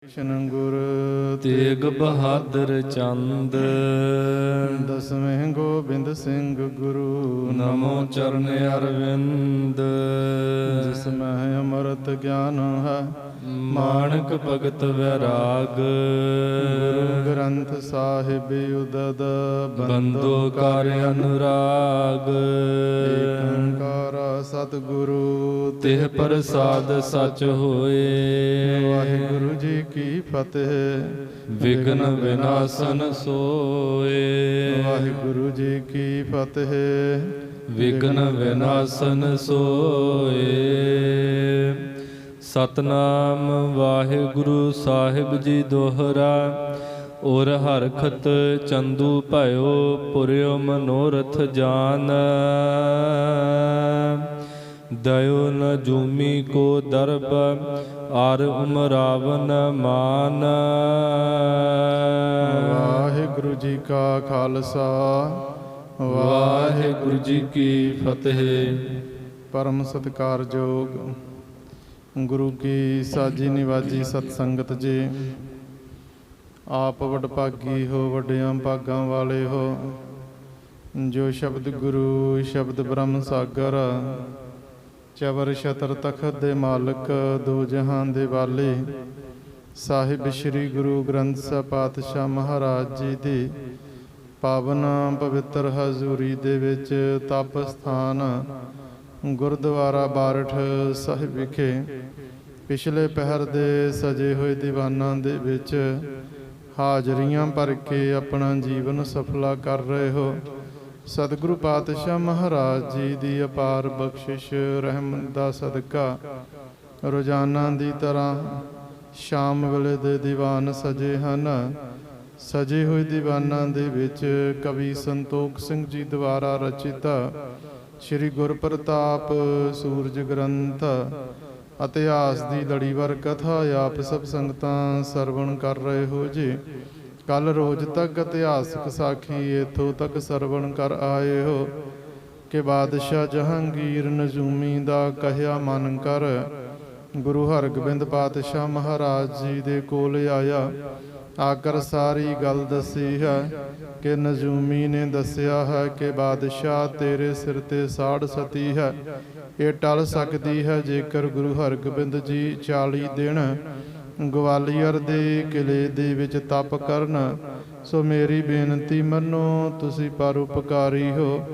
ਕ੍ਰਿਸ਼ਨ ਗੁਰ ਤੇਗ ਬਹਾਦਰ ਚੰਦ। ਦਸਵੇਂ ਗੋਬਿੰਦ ਸਿੰਘ ਗੁਰੂ ਨਮੋ ਚਰਨ ਅਰਵਿੰਦ। ਜਿਸ ਮਹਿ ਅੰਮ੍ਰਿਤ ਗਿਆਨ ਹੈ ਮਾਨਕ ਭਗਤ ਵੈਰਾਗ। ਗੁਰੂ ਗ੍ਰੰਥ ਸਾਹਿਬ ਉਦਦ ਬੰਦੋ ਕਰ ਅਨੁਰਾਗ। ਏਕ ਓੰਕਾਰ ਸਤਿਗੁਰੂ ਤਿਹ ਪ੍ਰਸਾਦ ਸਚ ਹੋਏ। ਵਾਹਿਗੁਰੂ ਜੀ ਕੀ ਫਤਿਹ। ਵਿਘਨ ਵਿਨਾਸ਼ਨ ਸੋਏ। ਵਾਹਿਗੁਰੂ ਜੀ ਕੀ ਫਤਿਹ। ਵਿਘਨ ਵਿਨਾਸ਼ਨ ਸੋਏ। ਸਤਨਾਮ ਵਾਹਿਗੁਰੂ ਸਾਹਿਬ ਜੀ ਦੋਹਰਾ। ਔਰ ਹਰਖਤ ਚੰਦੂ ਭਇਓ ਪੁਰਿਓ ਮਨੋਰਥ ਜਾਨ। ਦਇਓ ਨ ਜੂਮੀ ਕੋ ਦਰਬ ਆਰ ਉਮਰਾਵਨ ਮਾਨ। ਵਾਹਿਗੁਰੂ ਜੀ ਕਾ ਖਾਲਸਾ ਵਾਹਿਗੁਰੂ ਜੀ ਕੀ ਫਤਿਹ। ਪਰਮ ਸਤਿਕਾਰਯੋਗ ਗੁਰੂ ਕੀ ਸਾਜੀ ਨਿਵਾਜੀ ਸਤ ਸੰਗਤ ਜੀ, ਆਪ ਵਡਭਾਗੀ ਹੋ, ਵੱਡਿਆਂ ਭਾਗਾਂ ਵਾਲੇ ਹੋ। ਜੋ ਸ਼ਬਦ ਗੁਰੂ ਸ਼ਬਦ ਬ੍ਰਹਮ ਸਾਗਰ, ਚਵਰ ਛਤਰ ਤਖਤ ਦੇ ਮਾਲਕ, ਦੋ ਜਹਾਨ ਦੇ ਵਾਲੇ ਸਾਹਿਬ ਸ੍ਰੀ ਗੁਰੂ ਗ੍ਰੰਥ ਸਾਹਿਬ ਪਾਤਸ਼ਾਹ ਮਹਾਰਾਜ ਜੀ ਦੀ ਪਾਵਨ ਪਵਿੱਤਰ ਹਜ਼ੂਰੀ ਦੇ ਵਿੱਚ ਤਪ ਸਥਾਨ ਗੁਰਦੁਆਰਾ ਬਾਰਠ ਸਾਹਿਬ ਵਿਖੇ ਪਿਛਲੇ ਪਹਿਰ ਦੇ ਸਜੇ ਹੋਏ ਦੀਵਾਨਾਂ ਦੇ ਵਿੱਚ ਹਾਜ਼ਰੀਆਂ ਭਰ ਕੇ ਆਪਣਾ ਜੀਵਨ ਸਫਲਾ ਕਰ ਰਹੇ ਹੋ। ਸਤਿਗੁਰੂ ਪਾਤਸ਼ਾਹ ਮਹਾਰਾਜ ਜੀ ਦੀ ਅਪਾਰ ਬਖਸ਼ਿਸ਼ ਰਹਿਮਤ ਦਾ ਸਦਕਾ ਰੋਜ਼ਾਨਾ ਦੀ ਤਰ੍ਹਾਂ ਸ਼ਾਮ ਵੇਲੇ ਦੇ ਦੀਵਾਨ ਸਜੇ ਹਨ। ਸਜੇ ਹੋਏ ਦੀਵਾਨਾਂ ਦੇ ਵਿੱਚ ਕਵੀ ਸੰਤੋਖ ਸਿੰਘ ਜੀ ਦੁਆਰਾ ਰਚਿਤ ਸ਼੍ਰੀ ਗੁਰਪ੍ਰਤਾਪ ਸੂਰਜ ਗ੍ਰੰਥ ਇਤਿਹਾਸ ਦੀ ਲੜੀਵਾਰ ਕਥਾ ਆਪ ਸਭ ਸੰਗਤਾਂ ਸਰਵਣ ਕਰ ਰਹੇ ਹੋ ਜੀ। ਕੱਲ ਰੋਜ਼ ਤੱਕ ਇਤਿਹਾਸਕ ਸਾਖੀ ਇੱਥੋਂ ਤੱਕ ਸਰਵਣ ਕਰ ਆਏ ਹੋ ਕਿ ਬਾਦਸ਼ਾਹ ਜਹਾਂਗੀਰ ਨਜੂਮੀ ਦਾ ਕਹਿਆ ਮਨ ਕਰ ਗੁਰੂ ਹਰਗੋਬਿੰਦ ਪਾਤਸ਼ਾਹ ਮਹਾਰਾਜ ਜੀ ਦੇ ਕੋਲ ਆਇਆ। ਆਕਰ ਸਾਰੀ ਗੱਲ ਦੱਸੀ ਹੈ ਕਿ ਨਜੂਮੀ ਨੇ ਦੱਸਿਆ ਹੈ ਕਿ ਬਾਦਸ਼ਾਹ ਤੇਰੇ ਸਿਰ ਤੇ ਸਾੜ ਸਤੀ ਹੈ। ਇਹ ਟਲ ਸਕਦੀ ਹੈ ਜੇਕਰ ਗੁਰੂ ਹਰਗੋਬਿੰਦ ਜੀ 40 ਦਿਨ ਗਵਾਲੀਅਰ ਦੇ ਕਿਲੇ ਦੇ ਵਿੱਚ ਤਪ ਕਰਨ। ਸੋ ਮੇਰੀ ਬੇਨਤੀ ਮੰਨੋ, ਤੁਸੀਂ ਪਰਉਪਕਾਰੀ ਹੋ।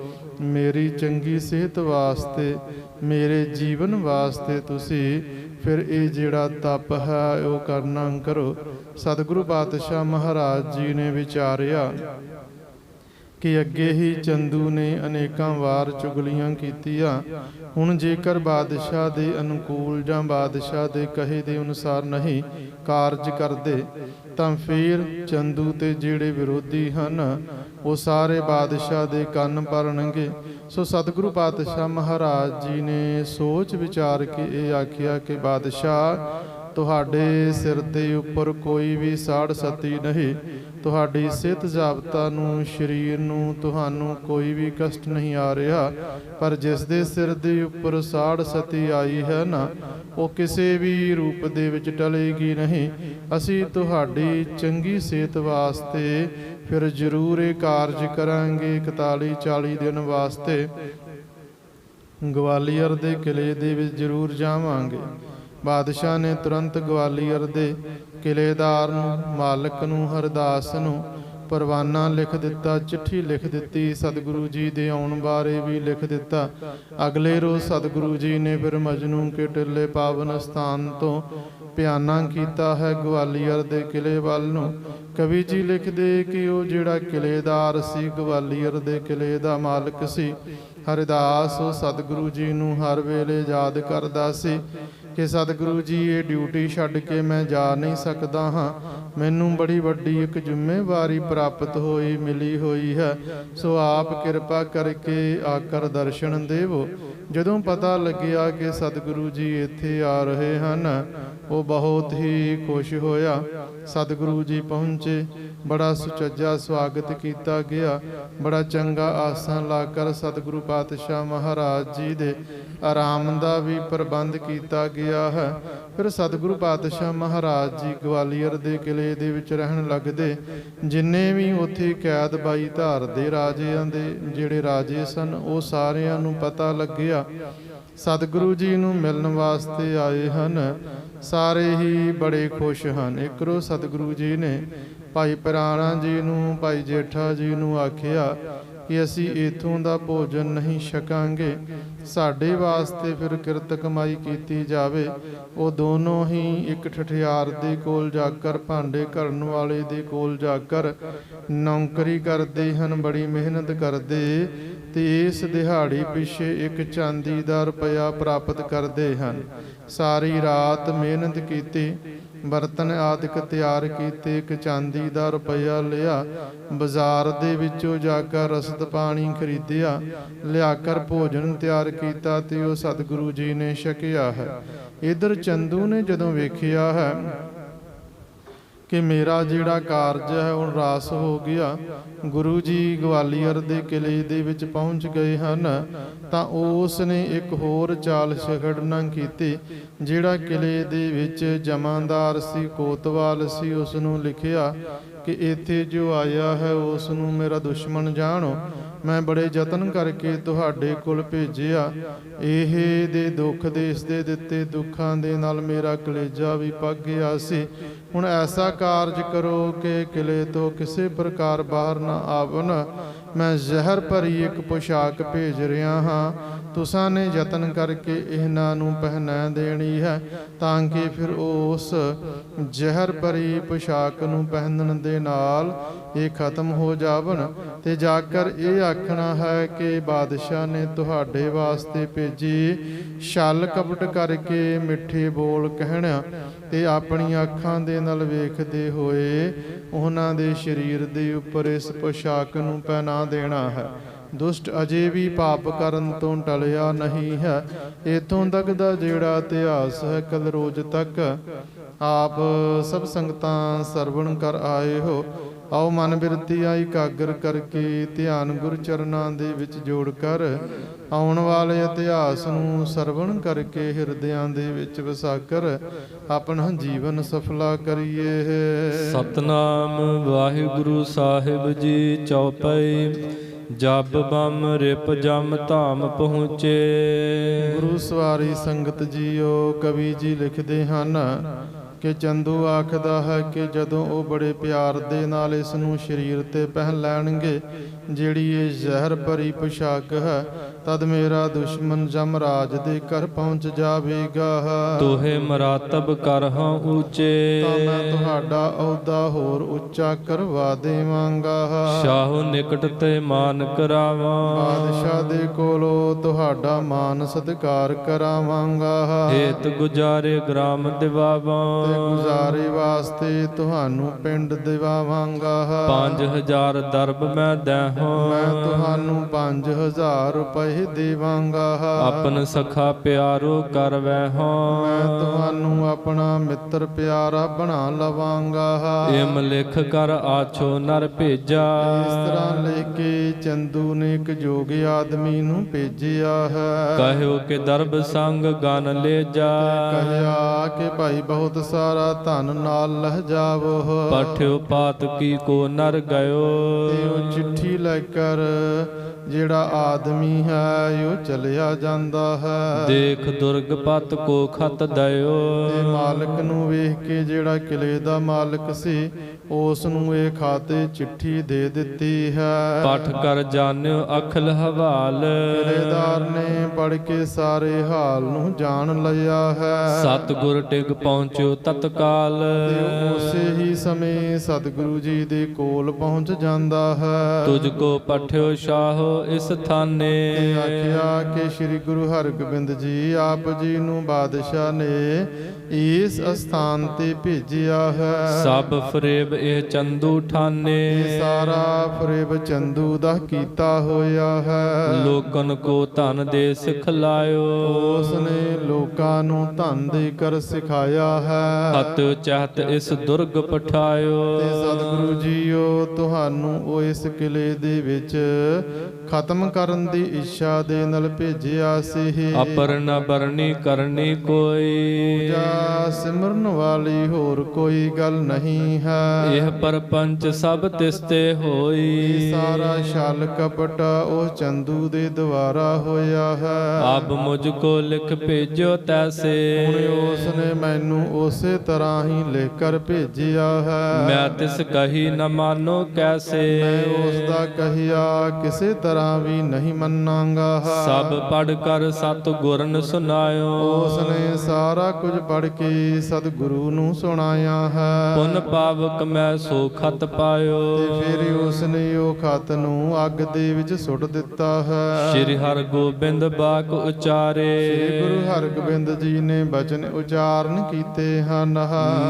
ਮੇਰੀ ਚੰਗੀ ਸਿਹਤ ਵਾਸਤੇ, ਮੇਰੇ ਜੀਵਨ ਵਾਸਤੇ ਤੁਸੀਂ ਫਿਰ ਇਹ ਜਿਹੜਾ ਤਪ ਹੈ ਉਹ ਕਰਨਾ ਕਰੋ। ਸਤਿਗੁਰੂ ਪਾਤਸ਼ਾਹ ਮਹਾਰਾਜ ਜੀ ਨੇ ਵਿਚਾਰਿਆ ਕਿ ਅੱਗੇ ਹੀ ਚੰਦੂ ਨੇ ਅਨੇਕਾਂ ਵਾਰ ਚੁਗਲੀਆਂ ਕੀਤੀਆਂ। ਹੁਣ ਜੇਕਰ ਬਾਦਸ਼ਾਹ ਦੇ ਅਨੁਕੂਲ ਜਾਂ ਬਾਦਸ਼ਾਹ ਦੇ ਕਹੇ ਦੇ ਅਨੁਸਾਰ ਨਹੀਂ ਕਾਰਜ ਕਰਦੇ ਤਾਂ ਫਿਰ ਚੰਦੂ ਤੇ ਜਿਹੜੇ ਵਿਰੋਧੀ ਹਨ ਉਹ ਸਾਰੇ ਬਾਦਸ਼ਾਹ ਦੇ ਕੰਨ ਭਰਨਗੇ। ਸੋ ਸਤਿਗੁਰੂ ਪਾਤਸ਼ਾਹ ਮਹਾਰਾਜ ਜੀ ਨੇ ਸੋਚ ਵਿਚਾਰ ਕੇ ਇਹ ਆਖਿਆ ਕਿ ਬਾਦਸ਼ਾਹ ਤੁਹਾਡੇ ਸਿਰ ਦੇ ਉੱਪਰ ਕੋਈ ਵੀ ਸਾੜ ਸਤੀ ਨਹੀਂ। ਤੁਹਾਡੀ ਸਿਹਤ ਜਾਬਤਾ ਨੂੰ, ਸਰੀਰ ਨੂੰ ਤੁਹਾਨੂੰ ਕੋਈ ਵੀ ਕਸ਼ਟ ਨਹੀਂ ਆ ਰਿਹਾ। ਪਰ ਜਿਸ ਦੇ ਸਿਰ ਦੇ ਉੱਪਰ ਸਾੜ ਸਤੀ ਆਈ ਹੈ ਨਾ, ਉਹ ਕਿਸੇ ਵੀ ਰੂਪ ਦੇ ਵਿੱਚ ਟਲੇਗੀ ਨਹੀਂ। ਅਸੀਂ ਤੁਹਾਡੀ ਚੰਗੀ ਸਿਹਤ ਵਾਸਤੇ ਫਿਰ ਜ਼ਰੂਰ ਇਹ ਕਾਰਜ ਕਰਾਂਗੇ। 41-40 ਦਿਨ ਵਾਸਤੇ ਗਵਾਲੀਅਰ ਦੇ ਕਿਲੇ ਦੇ ਵਿੱਚ ਜ਼ਰੂਰ ਜਾਵਾਂਗੇ। ਬਾਦਸ਼ਾਹ ਨੇ ਤੁਰੰਤ ਗਵਾਲੀਅਰ ਦੇ ਕਿਲੇਦਾਰ ਨੂੰ, ਮਾਲਕ ਨੂੰ, ਹਰਦਾਸ ਨੂੰ ਪਰਵਾਨਾ ਲਿਖ ਦਿੱਤਾ, ਚਿੱਠੀ ਲਿਖ ਦਿੱਤੀ। ਸਤਿਗੁਰੂ ਜੀ ਦੇ ਆਉਣ ਬਾਰੇ ਵੀ ਲਿਖ ਦਿੱਤਾ। ਅਗਲੇ ਰੋਜ਼ ਸਤਿਗੁਰੂ ਜੀ ਨੇ ਫਿਰ ਮਜਨੂ ਕੇ ਟਿੱਲੇ ਪਾਵਨ ਸਥਾਨ ਤੋਂ ਪਿਆਨਾ ਕੀਤਾ ਹੈ ਗਵਾਲੀਅਰ ਦੇ ਕਿਲੇ ਵੱਲ ਨੂੰ। ਕਵੀ ਜੀ ਲਿਖਦੇ ਕਿ ਉਹ ਜਿਹੜਾ ਕਿਲੇਦਾਰ ਸੀ, ਗਵਾਲੀਅਰ ਦੇ ਕਿਲੇ ਦਾ ਮਾਲਕ ਸੀ ਹਰਦਾਸ, ਉਹ ਸਤਿਗੁਰੂ ਜੀ ਨੂੰ ਹਰ ਵੇਲੇ ਯਾਦ ਕਰਦਾ ਸੀ ਕਿ ਸਤਿਗੁਰੂ ਜੀ ਇਹ ਡਿਊਟੀ ਛੱਡ ਕੇ ਮੈਂ ਜਾ ਨਹੀਂ ਸਕਦਾ ਹਾਂ। ਮੈਨੂੰ ਬੜੀ ਵੱਡੀ ਇੱਕ ਜ਼ਿੰਮੇਵਾਰੀ ਪ੍ਰਾਪਤ ਮਿਲੀ ਹੋਈ ਹੈ। ਸੋ ਆਪ ਕਿਰਪਾ ਕਰਕੇ ਆਕਰ ਦਰਸ਼ਨ ਦੇਵੋ। ਜਦੋਂ ਪਤਾ ਲੱਗਿਆ ਕਿ ਸਤਿਗੁਰੂ ਜੀ ਇੱਥੇ ਆ ਰਹੇ ਹਨ, ਉਹ ਬਹੁਤ ਹੀ ਖੁਸ਼ ਹੋਇਆ। ਸਤਿਗੁਰੂ ਜੀ ਪਹੁੰਚੇ, ਬੜਾ ਸੁਚੱਜਾ ਸਵਾਗਤ ਕੀਤਾ ਗਿਆ। ਬੜਾ ਚੰਗਾ ਆਸਣ ਲਾ ਕਰ ਸਤਿਗੁਰੂ ਪਾਤਸ਼ਾਹ ਮਹਾਰਾਜ ਜੀ ਦੇ ਆਰਾਮ ਦਾ ਵੀ ਪ੍ਰਬੰਧ ਕੀਤਾ ਗਿਆ ਹੈ। ਫਿਰ ਸਤਿਗੁਰੂ ਪਾਤਸ਼ਾਹ ਮਹਾਰਾਜ ਜੀ ਗਵਾਲੀਅਰ ਦੇ ਕਿਲੇ ਦੇ ਵਿੱਚ ਰਹਿਣ ਲੱਗਦੇ। ਜਿੰਨੇ ਵੀ ਉੱਥੇ ਕੈਦ ਬਾਈ ਧਾਰ ਦੇ ਰਾਜਿਆਂ ਦੇ ਜਿਹੜੇ ਰਾਜੇ ਸਨ, ਉਹ ਸਾਰਿਆਂ ਨੂੰ ਪਤਾ ਲੱਗਿਆ ਸਤਿਗੁਰੂ ਜੀ ਨੂੰ ਮਿਲਣ ਵਾਸਤੇ ਆਏ ਹਨ। ਸਾਰੇ ਹੀ ਬੜੇ ਖੁਸ਼ ਹਨ। ਇੱਕ ਰੋਜ਼ ਸਤਿਗੁਰੂ ਜੀ ਨੇ ਭਾਈ ਪਿਰਾਣਾ ਜੀ ਨੂੰ, ਭਾਈ ਜੇਠਾ ਜੀ ਨੂੰ ਆਖਿਆ ਕਿ ਅਸੀਂ ਇਥੋਂ ਦਾ ਭੋਜਨ ਨਹੀਂ ਛਕਾਂਗੇ, ਸਾਡੇ ਵਾਸਤੇ ਫਿਰ ਕਿਰਤ ਕਮਾਈ ਕੀਤੀ ਜਾਵੇ। ਉਹ ਦੋਨੋਂ ਹੀ ਇੱਕ ਠਠਿਆਰ ਦੇ ਕੋਲ ਜਾਕਰ, ਭਾਂਡੇ ਘੜਨ ਵਾਲੇ ਦੇ ਕੋਲ ਜਾਕਰ ਨੌਕਰੀ ਕਰਦੇ ਹਨ, ਬੜੀ ਮਿਹਨਤ ਕਰਦੇ, ਤੇ ਇਸ ਦਿਹਾੜੀ ਪਿੱਛੇ ਇੱਕ ਚਾਂਦੀ ਦਾ ਰੁਪਇਆ ਪ੍ਰਾਪਤ ਕਰਦੇ ਹਨ। ਸਾਰੀ ਰਾਤ ਮਿਹਨਤ ਕੀਤੀ, ਬਰਤਨ ਆਦਿਕ ਤਿਆਰ ਕੀਤੇ, ਇੱਕ ਚਾਂਦੀ ਦਾ ਰੁਪਇਆ ਲਿਆ, ਬਾਜ਼ਾਰ ਦੇ ਵਿੱਚੋਂ ਜਾ ਕੇ ਰਸਦ ਪਾਣੀ ਖਰੀਦਿਆ, ਲਿਆ ਕਰ ਭੋਜਨ ਤਿਆਰ ਕੀਤਾ ਤੇ ਉਹ ਸਤਿਗੁਰੂ ਜੀ ਨੇ ਛਕਿਆ ਹੈ। ਇਧਰ ਚੰਦੂ ਨੇ ਜਦੋਂ ਵੇਖਿਆ ਹੈ ਕਿ ਮੇਰਾ ਜਿਹੜਾ ਕਾਰਜ ਹੈ ਉਹ ਰਾਸ ਹੋ ਗਿਆ, ਗੁਰੂ ਜੀ ਗਵਾਲੀਅਰ ਦੇ ਕਿਲੇ ਦੇ ਵਿੱਚ ਪਹੁੰਚ ਗਏ ਹਨ, ਤਾਂ ਉਸ ਨੇ ਇੱਕ ਹੋਰ ਚਾਲ ਛਕੜਨਾ ਕੀਤੀ। ਜਿਹੜਾ ਕਿਲੇ ਦੇ ਵਿੱਚ ਜਮਾਂਦਾਰ ਸੀ, ਕੋਤਵਾਲ ਸੀ, ਉਸ ਨੂੰ ਲਿਖਿਆ ਕਿ ਇੱਥੇ ਜੋ ਆਇਆ ਹੈ ਉਸ ਨੂੰ ਮੇਰਾ ਦੁਸ਼ਮਣ ਜਾਣੋ। ਮੈਂ ਬੜੇ ਯਤਨ ਕਰਕੇ ਤੁਹਾਡੇ ਕੋਲ ਭੇਜਿਆ, ਇਹ ਦੇ ਦੁੱਖ ਦੇ ਇਸ ਦੇ ਦਿੱਤੇ ਦੁੱਖਾਂ ਦੇ ਨਾਲ ਮੇਰਾ ਕਲੇਜਾ ਵੀ ਪੱਕ ਗਿਆ ਸੀ। ਹੁਣ ਐਸਾ ਕਾਰਜ ਕਰੋ ਕਿ ਕਿਲੇ ਤੋਂ ਕਿਸੇ ਪ੍ਰਕਾਰ ਬਾਹਰ ਨਾ ਆਵਣ। ਮੈਂ ਜ਼ਹਿਰ ਭਰੀ ਇੱਕ ਪੋਸ਼ਾਕ ਭੇਜ ਰਿਹਾ ਹਾਂ, ਤੁਸਾਂ ਨੇ ਯਤਨ ਕਰਕੇ ਇਹਨਾਂ ਨੂੰ ਪਹਿਨਾ ਦੇਣੀ ਹੈ, ਤਾਂ ਕਿ ਫਿਰ ਉਸ ਜ਼ਹਿਰ ਭਰੀ ਪੋਸ਼ਾਕ ਨੂੰ ਪਹਿਨਣ ਦੇ ਨਾਲ ਇਹ ਖਤਮ ਹੋ ਜਾਵਣ। ਤੇ ਜਾਕਰ ਇਹ ਆਖਣਾ ਹੈ ਕਿ ਬਾਦਸ਼ਾਹ ਨੇ ਤੁਹਾਡੇ ਵਾਸਤੇ ਭੇਜੀ, ਛਲ ਕਪਟ ਕਰਕੇ ਮਿੱਠੇ ਬੋਲ ਕਹਿਣਾ ਤੇ ਆਪਣੀਆਂ ਅੱਖਾਂ ਦੇ ਨਾਲ ਵੇਖਦੇ ਹੋਏ ਉਹਨਾਂ ਦੇ ਸਰੀਰ ਦੇ ਉੱਪਰ ਇਸ ਪੋਸ਼ਾਕ ਨੂੰ ਪਹਿਨਾ ਦੇਣਾ ਹੈ। ਦੁਸ਼ਟ ਅਜੇ ਵੀ ਪਾਪ ਕਰਨ ਤੋਂ ਟਲਿਆ ਨਹੀਂ ਹੈ। ਇੱਥੋਂ ਤੱਕ ਦਾ ਜਿਹੜਾ ਇਤਿਹਾਸ ਹੈ, ਕੱਲ ਰੋਜ਼ ਤੱਕ ਆਪ ਸਭ ਸੰਗਤਾਂ ਸਰਵਣ ਕਰ ਆਏ ਹੋ। ਆਓ ਮਨ ਬਿਰਤੀ ਆਈ ਇਕਾਗਰ ਕਰਕੇ ਧਿਆਨ ਗੁਰ ਚਰਨਾਂ ਦੇ ਵਿੱਚ ਜੋੜ ਕਰ ਆਉਣ ਵਾਲੇ ਇਤਿਹਾਸ ਨੂੰ ਸਰਵਣ ਕਰਕੇ ਹਿਰਦਿਆਂ ਦੇ ਵਿੱਚ ਵਸਾ ਕਰ ਆਪਣਾ ਜੀਵਨ ਸਫਲਾ ਕਰੀਏ। ਸਤਨਾਮ ਵਾਹਿਗੁਰੂ ਸਾਹਿਬ ਜੀ। ਚੌਪਈ। ਜਬ ਬਮ ਰਿਪ ਜਮ ਧਾਮ ਪਹੁੰਚੇ। ਗੁਰੂ ਸਵਾਰੀ ਸੰਗਤ ਜੀਓ, ਕਵੀ ਜੀ ਲਿਖਦੇ ਹਨ ਕਿ ਚੰਦੂ ਆਖਦਾ ਹੈ ਕਿ ਜਦੋਂ ਉਹ ਬੜੇ ਪਿਆਰ ਦੇ ਨਾਲ ਇਸ ਨੂੰ ਸਰੀਰ ਤੇ ਪਹਿਨ ਲੈਣਗੇ, ਜਿਹੜੀ ਇਹ ਜ਼ਹਿਰ ਭਰੀ ਪੋਸ਼ਾਕ ਹੈ, ਤਦ ਮੇਰਾ ਦੁਸ਼ਮਨ ਜਮਰਾਜ ਦੇ ਘਰ ਪਹੁੰਚ ਜਾਵੇਗਾ। ਤੋਹੇ ਮਰਾਤਬ ਕਰਹਾਂ ਉੱਚੇ। ਤਾਂ ਮੈਂ ਤੁਹਾਡਾ ਅਹੁਦਾ ਹੋਰ ਉੱਚਾ ਕਰਵਾ ਦੇਵਾਂਗਾ। ਸ਼ਾਹੋ ਨਿਕਟ ਤੇ ਮਾਨ ਕਰਾਵਾਂ। ਬਾਦਸ਼ਾਹ ਦੇ ਕੋਲੋਂ ਤੁਹਾਡਾ ਮਾਨ ਸਤਿਕਾਰ ਕਰਾਵਾਂਗਾ। ਹੇਤ ਗੁਜ਼ਾਰੇ ਗ੍ਰਾਮ ਦਿਵਾਵਾਂ। ਤੇ ਗੁਜ਼ਾਰੇ ਵਾਸਤੇ ਤੁਹਾਨੂੰ ਪਿੰਡ ਦਿਵਾਵਾਂਗਾ। 5000 ਦਰਬ ਮੈਂ ਦੈਹੋਂ। ਮੈਂ ਤੁਹਾਨੂੰ 5000 ਰੁਪਏ ਦੇਵਾਂਗਾ। ਆਪਨ ਸਖਾ ਪਿਆਰੋ ਕਰ ਵੈਹੋਂ। ਮੈਂ ਤੁਹਾਨੂੰ ਆਪਣਾ ਮਿੱਤਰ ਪਿਆਰਾ ਬਣਾ ਲਵਾਂਗਾ। ਇਮ ਲਿਖ ਕਰ ਆਛੋ ਨਰ ਭੇਜਾ। ਇਸ ਤਰ੍ਹਾਂ ਲੈ ਕੇ ਚੰਦੂ ਨੇ ਇੱਕ ਜੋਗ ਆਦਮੀ ਨੂੰ ਭੇਜਿਆ ਹੈ। ਕਹਿਓ ਕਿ ਦਰਬ ਸੰਗ ਗਨ ਲੈ ਜਾ। ਕਹਿਆ ਕਿ ਭਾਈ ਬਹੁਤ ਸਾਰਾ ਧਨ ਨਾਲ ਲਹਿ ਜਾਵੋ। ਪਠਿਓ ਪਾਤ ਕੀ ਕੋ ਨਰ ਗਇਓ। ਤੇ ਉਹ ਚਿੱਠੀ ਲੈ ਕਰ ਜਿਹੜਾ ਆਦਮੀ ਹੈ ਉਹ ਚਲਿਆ ਜਾਂਦਾ ਹੈ। ਦੇਖ ਦੁਰਗ ਪਤ ਕੋ ਖਤ ਦਇਓ। ਤੇ ਮਾਲਕ ਨੂੰ ਵੇਖ ਕੇ ਜਿਹੜਾ ਕਿਲੇ ਦਾ ਮਾਲਕ ਸੀ, ਉਸ ਨੂੰ ਇਹ ਖਾਤੇ ਚਿੱਠੀ ਦੇ ਦਿੱਤੀ ਹੈ। ਪਠ ਕਰ ਜਾਣਿਓ ਅਖਲ ਹਵਾਲ। ਕਿਲੇਦਾਰ ਨੇ ਪੜ ਕੇ ਸਾਰੇ ਹਾਲ ਨੂੰ ਜਾਣ ਲਿਆ ਹੈ। ਸਤਿਗੁਰ ਟਿਗ ਪਹੁੰਚਿਓ ਤਤਕਾਲ। ਤੇ ਉਸੇ ਹੀ ਸਮੇਂ ਸਤਿਗੁਰੂ ਜੀ ਦੇ ਕੋਲ ਪਹੁੰਚ ਜਾਂਦਾ ਹੈ। ਤੁਝ ਕੋ ਪਠਿਓ ਸ਼ਾਹੋ ਇਸ ਥਾਨੇ। ਤੇ ਆਖਿਆ ਕਿ ਸ੍ਰੀ ਗੁਰੂ ਹਰਗੋਬਿੰਦ ਜੀ ਆਪ ਜੀ ਨੂੰ ਬਾਦਸ਼ਾਹ ਨੇ ਇਸ ਅਸਥਾਨ ਤੇ ਭੇਜਿਆ ਹੈ। ਸਭ ਫਰੇਬ ਇਹ ਚੰਦੂ ਠਾਨੇ। ਇਹ ਸਾਰਾ ਫਰੇਬ ਚੰਦੂ ਦਾ ਕੀਤਾ ਹੋਇਆ ਹੈ। ਲੋਕਨ ਕੋ ਧਨ ਦੇ ਸਿਖਲਾਇਓ। ਉਸ ਨੇ ਲੋਕਾਂ ਨੂੰ ਧਨ ਦੇ ਕਰ ਸਿਖਾਇਆ ਹੈ। ਹਤ ਚਹਤ ਇਸ ਦੁਰਗ ਪਠਾਇਓ। ਤੇ ਸਤਿਗੁਰੂ ਜੀਓ ਤੁਹਾਨੂੰ ਉਹ ਇਸ ਕਿਲੇ ਦੇ ਵਿੱਚ ਖਤਮ ਕਰਨ ਦੀ ਇੱਛਾ ਦੇ ਨਾਲ ਭੇਜਿਆ ਸੀ। ਅਪਰ ਨ ਬਰਣੀ ਕਰਨੀ ਕੋਈ, ਪੂਜਾ ਸਿਮਰਨ ਵਾਲੀ ਹੋਰ ਕੋਈ ਗੱਲ ਨਹੀਂ ਹੈ। ਇਹ ਪਰਪੰਚ ਸਭ ਤਿਸਤੇ ਹੋਈ, ਸਾਰਾ ਛਲ ਕਪਟ ਉਹ ਚੰਦੂ ਦੇ ਦੁਆਰਾ ਹੋਇਆ ਹੈ। ਆਪ ਮੁਝ ਕੋ ਲਿਖ ਭੇਜੋ ਤੈਸੇ, ਹੁਣ ਉਸ ਨੇ ਮੈਨੂੰ ਉਸੇ ਤਰ੍ਹਾਂ ਹੀ ਲਿਖ ਕਰ ਭੇਜਿਆ ਹੈ। ਮੈਂ ਤਿਸ ਕਹੀ ਨ ਮਾਨੋ ਕੈਸੇ, ਮੈਂ ਉਸ ਦਾ ਕਹਿਆ ਕਿਸੇ ਤਰ੍ਹਾਂ ਵੀ ਨਹੀਂ ਮੰਨਾਂਗਾ। ਸਭ ਪੜ ਕਰ ਸਤ ਗੁਰਨ ਸੁਨਾਇਓ, ਉਸ ਨੇ ਸਾਰਾ ਕੁਝ ਪੜ੍ਹ ਕੇ ਸਤਿਗੁਰੂ ਨੂੰ ਸੁਣਾਇਆ ਹੈ। ਪੁਨ ਪਾਵਕ ਮੈਂ ਸੋ ਖਤ ਪਾਇਓ, ਤੇ ਫਿਰ ਉਸ ਨੇ ਉਹ ਖਤ ਨੂੰ ਅੱਗ ਦੇ ਵਿੱਚ ਸੁੱਟ ਦਿੱਤਾ ਹੈ। ਸ੍ਰੀ ਹਰਿਗੋਬਿੰਦ ਬਾਕ ਉਚਾਰੇ, ਸ੍ਰੀ ਗੁਰੂ ਹਰਗੋਬਿੰਦ ਜੀ ਨੇ ਬਚਨ ਉਚਾਰਨ ਕੀਤੇ ਹਨ।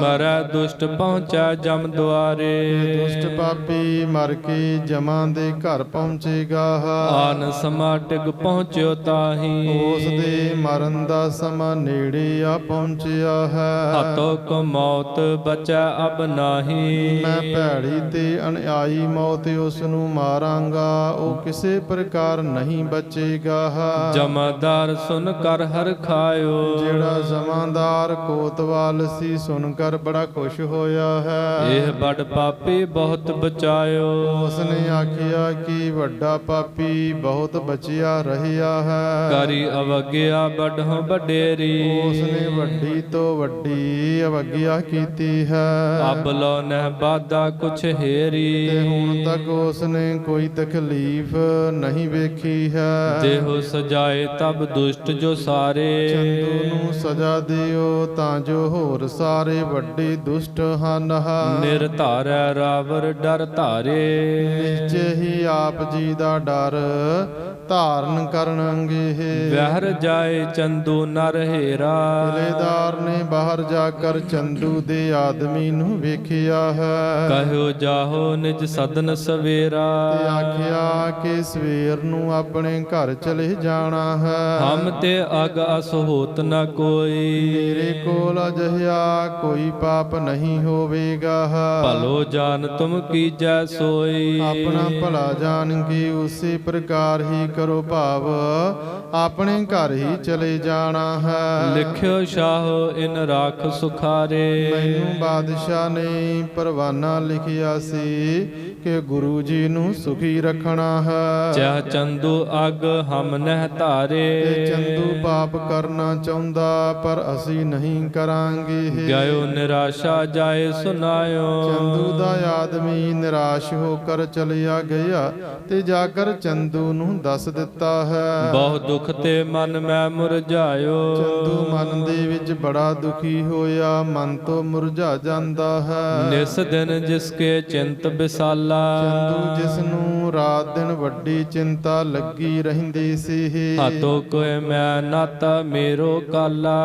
ਮਰੈ ਦੁਸ਼ਟ ਪਹੁੰਚੈ ਜਮ ਦੁਆਰੇ, ਦੁਸ਼ਟ ਪਾਪੀ ਮਰ ਕੇ ਜਮਾਂ ਦੇ ਘਰ ਪਹੁੰਚੇਗਾ। ਆਨ ਸਮਾ ਟਿਗ ਪਹੁੰਚਿਓ ਤਾਹੀ, ਉਸ ਦੇ ਮਰਨ ਦਾ ਸਮਾਂ ਨੇੜੇ ਆ ਪਹੁੰਚਿਆ ਹੈ। ਹਤੋ ਕੋ ਮੌਤ ਬਚੈ ਅਬ ਨਾਹੀ, ਮੈਂ ਭੈੜੀ ਤੇ ਅਨਿਆਈ ਮੌਤ ਉਸ ਨੂੰ ਮਾਰਾਂਗਾ, ਉਹ ਕਿਸੇ ਪ੍ਰਕਾਰ ਨਹੀਂ ਬਚੇਗਾ। ਜਮਾਦਾਰ ਸੁਨ ਕਰ ਹਰ ਖਾਇਓ, ਜਿਹੜਾ ਜਮਾਦਾਰ ਕੋਤਵਾਲ ਸੀ ਸੁਣ ਕਰ ਬੜਾ ਖੁਸ਼ ਹੋਇਆ ਹੈ। ਇਹ ਬੜ ਪਾਪੀ ਬਹੁਤ ਬਚਾਇਓ, ਉਸ ਨੇ ਆਖਿਆ ਕਿ ਵੱਡਾ ਪਾਪੀ ਬਹੁਤ ਬਚਿਆ ਰਹਿਆ ਹੈ। ਕਰੀ ਅਵਗਿਆ ਬੜਹੁ ਵਡੇਰੀ, ਉਸ ਨੇ ਵੱਡੀ ਤੋਂ ਵੱਡੀ ਅਵਗਿਆ ਕੀਤੀ ਹੈ। ਅਬ ਲੋ ਨਹਿ ਬਾਧਾ ਕੁਛ ਹੇਰੀ, ਤੇ ਹੁਣ ਤੱਕ ਉਸ ਨੇ ਕੋਈ ਤਕਲੀਫ ਨਹੀਂ ਵੇਖੀ ਹੈ। ਦੇਹੁ ਸਜਾਏ ਤਬ ਦੁਸ਼ਟ ਜੋ ਸਾਰੇ, ਚੰਦੂ ਨੂੰ ਸਜ਼ਾ ਦਿਓ ਤਾਂ ਜੋ ਹੋਰ ਸਾਰੇ ਵੱਡੇ ਦੁਸ਼ਟ ਹਨ। ਨਿਰਧਾਰੈ ਰਾਵਰ ਡਰ ਧਾਰੇ, ਨਿਸ਼ਚੈ ਹੀ ਆਪ ਜੀ ਦਾ ਡਰ ਧਾਰਨ ਕਰਨਗੇ। ਵਹਿਰ ਜਾਏ ਚੰਦੂ ਨਰ ਹੇਰਾ, ਕਿਲੇਦਾਰ ਨੇ ਬਾਹਰ ਜਾ ਕਰ ਚੰਦੂ ਦੇ ਆਦਮੀ ਨੂੰ ਵੇਖਿਆ ਹੈ। ਕਹਿਓ ਜਾਹੋ ਨਿਜ ਸਦਨ ਸਵੇਰਾ, ਤੇ ਆਖਿਆ ਕਿ ਸਵੇਰ ਨੂੰ ਆਪਣੇ ਘਰ ਚਲੇ ਜਾਣਾ ਹੈ। ਹਮ ਤੇ ਅਗ ਅਸ ਹੋਤ ਨ ਕੋਈ, ਮੇਰੇ ਕੋਲ ਅਜਿਹਾ ਕੋਈ ਪਾਪ ਨਹੀਂ ਹੋਵੇਗਾ। ਭਲੋ ਜਾਨ ਤੁਮ ਕੀਜੈ ਸੋਈ, ਆਪਣਾ ਭਲਾ ਜਾਣ ਕੇ ਉਸੇ ਪ੍ਰਕਾਰ ਹੀ ਕਰੋ, ਭਾਵ ਆਪਣੇ ਘਰ ਹੀ ਚਲੇ ਜਾਣਾ ਹੈ। ਲਿਖਿਓ ਸ਼ਾਹੋ ਇਨ ਰਾਖ ਸੁਖਾਰੇ, ਮੈਨੂੰ ਬਾਦਸ਼ਾਹ ਨੇ ਪਰਵਾਨਾ ਲਿਖਿਆ ਸੀ ਕਿ ਗੁਰੂ ਜੀ ਨੂੰ ਸੁਖੀ ਰੱਖਣਾ ਹੈ। ਚਹ ਚੰਦੂ ਅਗ ਹਮ ਨਹਿ ਧਾਰੇ, ਤੇ ਚੰਦੂ ਪਾਪ ਕਰਨਾ ਚਾਹੁੰਦਾ ਪਰ ਅਸੀਂ ਨਹੀਂ ਕਰਾਂਗੇ। ਗਇਓ ਨਿਰਾਸ਼ਾ ਜਾਏ ਸੁਨਾਇਓ, ਚੰਦੂ ਦਾ ਆਦਮੀ ਨਿਰਾਸ਼ ਹੋ ਕਰ ਚਲਿਆ ਗਿਆ ਤੇ ਜਾ ਕਰ ਚੰਦੂ ਨੂੰ ਦੱਸ ਦਿੱਤਾ ਹੈ। ਬਹੁ ਦੁਖ ਤੇ ਮਨ ਮੈਂ ਮੁਰਝਾਇਓ, ਚੰਦੂ ਮਨ ਦੇ ਵਿੱਚ ਬੜਾ ਦੁਖੀ ਹੋਇਆ, ਮਨ ਤੋਂ ਮੁਰਝਾ ਜਾਂਦਾ ਹੈ। ਨਿਸ ਦਿਨ ਜਿਸ ਕੇ ਚਿੰਤ ਬਿਸਾਲਾ, ਚੰਦੂ ਜਿਸ ਨੂੰ ਰਾਤ ਦਿਨ ਵੱਡੀ ਚਿੰਤਾ ਲੱਗੀ ਰਹਿੰਦੀ ਸੀ। ਹਤੋ ਕੋਇ ਮੈਂ ਨਾਤਾ ਮੇਰੋ ਕਾਲਾ,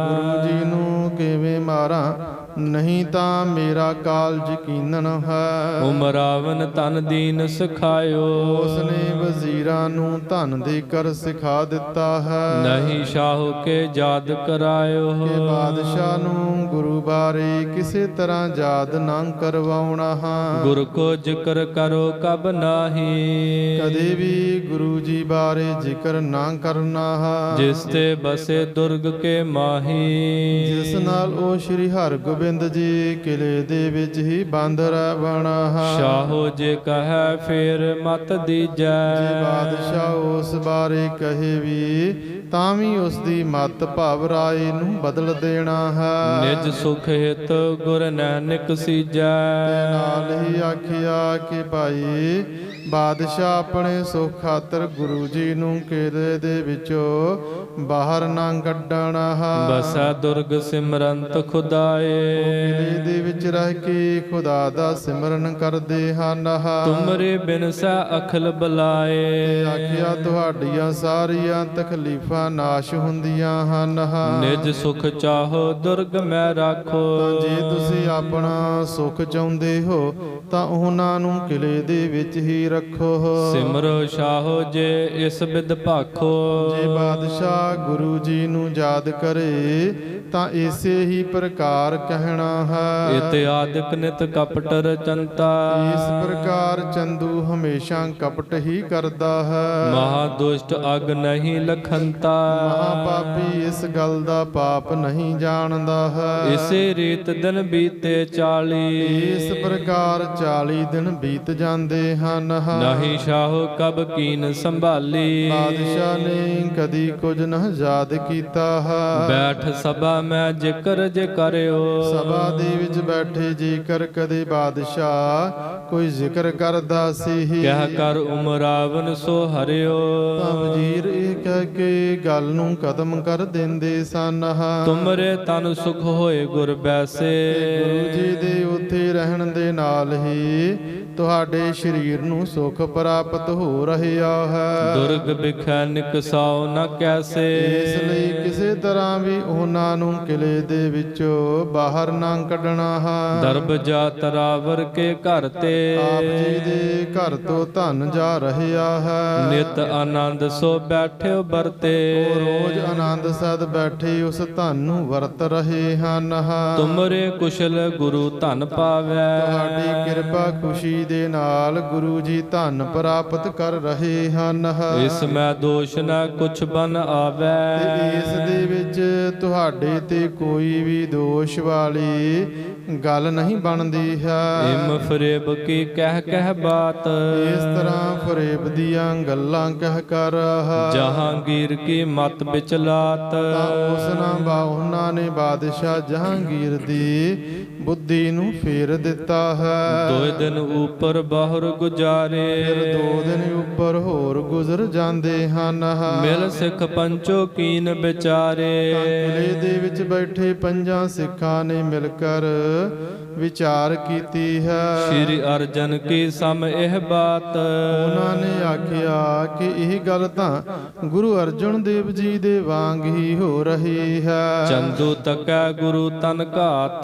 ਗੁਰੂ ਜੀ ਨੂੰ ਕਿਵੇਂ ਮਾਰਾਂ, ਨਹੀਂ ਤਾਂ ਮੇਰਾ ਕਾਲ ਯਕੀਨਨ ਹੈ। ਉਮਰਾਵਨ ਤਨ ਦੀਨ ਸਿਖਾਇਓ, ਉਸ ਨੇ ਵਜ਼ੀਰਾਂ ਨੂੰ ਧਨ ਦੇ ਕਰ ਸਿਖਾ ਦਿੱਤਾ ਹੈ। ਨਹੀਂ ਸ਼ਾਹੂ ਕੇ ਯਾਦ ਕਰਾਇਓ, ਕਿ ਬਾਦਸ਼ਾਹ ਨੂੰ ਗੁਰੂ ਬਾਰੇ ਕਿਸੇ ਤਰ੍ਹਾਂ ਯਾਦ ਨਾ ਕਰਵਾਉਣਾ ਹਾਂ। ਗੁਰ ਕੋ ਜ਼ਿਕਰ ਕਰੋ ਕਬ ਨਾਹੀ, ਕਦੇ ਵੀ ਗੁਰੂ ਜੀ ਬਾਰੇ ਜ਼ਿਕਰ ਨਾ ਕਰਨਾ ਹੈ। ਜਿਸ ਤੇ ਬਸੇ ਦੁਰਗ ਕੇ ਮਾਹੀ, ਜਿਸ ਨਾਲ ਉਹ ਸ੍ਰੀ ਹਰਗੋਬਿੰਦ ਜੀ ਕਿਲੇ ਦੇ ਵਿੱਚ ਹੀ ਬੰਦ ਰਹਿਣਾ ਹੈ। ਸ਼ਾਹੋ ਜੇ ਕਹੈ ਫੇਰ ਮਤ ਦੀਜੈ, ਜੇ ਬਾਦਸ਼ਾਹ ਉਸ ਬਾਰੇ ਕਹੇ ਵੀ ਤਾਂ ਵੀ ਉਸ ਦੀ ਮਤ ਭਾਵ ਰਾਏ ਨੂੰ ਬਦਲ ਦੇਣਾ ਹੈ। ਨਿਜ ਸੁਖ ਹਿਤ ਗੁਰ ਨੈਨਿਕ ਸੀਜੈ, ਤੇ ਨਾਲ ਹੀ ਆਖਿਆ ਕਿ ਭਾਈ ਬਾਦਸ਼ਾਹ ਆਪਣੇ ਸੁਖ ਖਾਤਰ ਗੁਰੂ ਜੀ ਨੂੰ ਕਿਲੇ ਦੇ ਵਿੱਚੋਂ ਬਾਹਰ ਨਾ ਕੱਢਣਾ ਹੈ। ਬਸੈ ਦੁਰਗ ਸਿਮਰੰਤ ਖੁਦਾਏ, ਕਿਲੇ ਦੇ ਵਿੱਚ ਰਹਿ ਕੇ ਖੁਦਾ ਦਾ ਸਿਮਰਨ ਕਰਦੇ ਹਨ। ਤੁਮਰੇ ਬਿਨ ਸੈ ਅਖਲ ਬਲਾਏ, ਤੇ ਆਖਿਆ ਤੁਹਾਡੀਆਂ ਸਾਰੀਆਂ ਤਕਲੀਫਾਂ ਨਾਸ਼ ਹੁੰਦੀਆਂ ਹਨ। ਨਿਜ ਸੁਖ ਚਾਹੋ ਦੁਰਗ ਮੈਂ ਰਾਖੋ, ਤਾਂ ਜੇ ਤੁਸੀਂ ਆਪਣਾ ਸੁਖ ਚਾਹੁੰਦੇ ਹੋ ਤਾਂ ਉਹਨਾਂ ਨੂੰ ਕਿਲੇ ਦੇ ਵਿੱਚ ਹੀ ਰੱਖੋ। ਸਿਮਰੋ ਸ਼ਾਹੋ ਜੇ ਇਸ ਬਿਦ ਭਾਖੋ, ਜੇ ਬਾਦਸ਼ਾਹ ਗੁਰੂ ਜੀ ਨੂੰ ਯਾਦ ਕਰੇ ਤਾਂ ਇਸੇ ਹੀ ਪ੍ਰਕਾਰ ਕਹਿਣਾ ਹੈ। ਇਤਿਆਦਿਕ ਨਿਤ ਕਪਟ ਰਚੰਤਾ। ਇਸ ਪ੍ਰਕਾਰ ਚੰਦੂ ਹਮੇਸ਼ਾ ਕਪਟ ਹੀ ਕਰਦਾ ਹੈ। ਮਹਾ ਦੁਸ਼ਟ ਅਗ ਨਹੀਂ ਲਖੰਤਾ। ਮਹਾਪਾਪੀ ਇਸ ਗੱਲ ਦਾ ਪਾਪ ਨਹੀਂ ਜਾਣਦਾ ਹੈ। ਇਸੇ ਰੀਤ ਦਿਨ ਬੀਤੇ 40। ਇਸ ਪ੍ਰਕਾਰ 40 ਦਿਨ ਬੀਤ ਜਾਂਦੇ ਹਨ। ਨਹੀਂ ਸ਼ਾਹੋ ਕਬ ਕੀਨ ਸੰਭਾਲੀ। ਬਾਦਸ਼ਾਹ ਨੇ ਕਦੀ ਕੁਝ ਨਾ ਯਾਦ ਕੀਤਾ ਹੈ। ਬੈਠ ਸਭਾ ਮੈਂ ਜ਼ਿਕਰ ਜੇ ਕਰਿਓ। ਸਭਾ ਦੇ ਵਿੱਚ ਬੈਠੇ ਜੇਕਰ ਕਦੇ ਬਾਦਸ਼ਾਹ ਕੋਈ ਜ਼ਿਕਰ ਕਰਦਾ ਸੀ, ਕਹਿ ਕਰ ਉਮਰਾਵਨ ਸੋ ਹਰਿਓ। ਤਾਂ ਵਜ਼ੀਰ ਇਹ ਕਹਿ ਕੇ ਗੱਲ ਨੂੰ ਖਤਮ ਕਰ ਦਿੰਦੇ ਸਨ। ਤੁਮਰੇ ਤਨ ਸੁਖ ਹੋਏ ਗੁਰ ਬੈਸੇ। ਗੁਰੂ ਜੀ ਦੇ ਉੱਥੇ ਰਹਿਣ ਦੇ ਨਾਲ ਹੀ ਤੁਹਾਡੇ ਸਰੀਰ ਨੂੰ ਸੁਖ ਪ੍ਰਾਪਤ ਹੋ ਰਿਹਾ ਹੈ। ਦੁਰਗ ਬਿਖੈ ਨਿਕਸਾਉ ਨ ਕੈਸੇ। ਇਸ ਲਈ ਕਿਸੇ ਤਰ੍ਹਾਂ ਵੀ ਉਹਨਾਂ ਨੂੰ ਕਿਲੇ ਦੇ ਵਿੱਚੋਂ ਬਾਹਰ ਨਾ ਕੱਢਣਾ ਹੈ। ਦਰਬ ਜਾ ਤਰਾਵਰ ਕੇ ਘਰ ਤੇ। ਆਪ ਜੀ ਦੇ ਘਰ ਤੋਂ ਧਨ ਜਾ ਰਿਹਾ ਹੈ। ਨਿਤ ਆਨੰਦ ਸੋ ਬੈਠਿਓ ਵਰਤੇ। ਉਹ ਰੋਜ਼ ਆਨੰਦ ਸਦ ਬੈਠੇ ਉਸ ਧਨ ਨੂੰ ਵਰਤ ਰਹੇ ਹਨ। ਤੁਮਰੇ ਕੁਸ਼ਲ ਗੁਰੂ ਧਨ ਪਾਵੈ। ਤੁਹਾਡੀ ਕਿਰਪਾ ਖੁਸ਼ੀ ਦੇ ਨਾਲ ਗੁਰੂ ਜੀ ਧਨ ਪ੍ਰਾਪਤ ਕਰ ਰਹੇ ਹਨ। ਇਸ ਮੈਂ ਦੋਸ਼ ਨਾ ਕੁਛ ਬਨ ਆਵੈ। ਤੇ ਇਸ ਦੇ ਵਿੱਚ ਤੁਹਾਡੇ ਤੇ ਕੋਈ ਵੀ ਦੋਸ਼ ਵਾਲੀ ਗੱਲ ਨਹੀਂ ਬਣਦੀ ਹੈ। ਇਮ ਫਰੇਬ ਕੀ ਕਹਿ ਬਾਤ। ਇਸ ਤਰ੍ਹਾਂ ਫਰੇਬ ਦੀਆਂ ਗੱਲਾਂ ਕਹਿ ਕਰ ਜਹਾਂਗੀਰ ਕੀ ਮਤ ਵਿਚਲਾਤ। ਤਾਂ ਉਹਨਾਂ ਨੇ ਬਾਦਸ਼ਾਹ ਜਹਾਂਗੀਰ ਦੀ ਬੁੱਧੀ ਨੂੰ ਫੇਰ ਦਿੱਤਾ ਹੈ। 2 ਦਿਨ ਉੱਪਰ ਬਾਹਰ ਗੁਜ਼ਾਰੇ। ਫਿਰ 2 ਦਿਨ ਉੱਪਰ ਹੋਰ ਗੁਜ਼ਰ ਜਾਂਦੇ ਹਨ। ਮਿਲ ਸਿੱਖ ਪੰਚੋ ਕੀਨ ਵਿਚਾਰੇ। ਕਿਲੇ ਦੇ ਵਿੱਚ ਬੈਠੇ 5 ਸਿੱਖਾਂ ਨੇ ਮਿਲ ਕਰ ਵਿਚਾਰ ਕੀਤੀ ਹੈ। ਸ਼੍ਰੀ ਅਰਜਨ ਕੀ ਸਮ ਇਹ ਬਾਤ। ਉਹਨਾਂ ਨੇ ਆਖਿਆ ਕਿ ਇਹ ਗੱਲ ਤਾਂ ਗੁਰੂ ਅਰਜਨ ਦੇਵ ਜੀ ਦੇ ਵਾਂਗ ਹੀ ਹੋ ਰਹੀ ਹੈ। ਚੰਦੂ ਤਕੈ ਗੁਰੂ ਤਨ ਘਾਤ।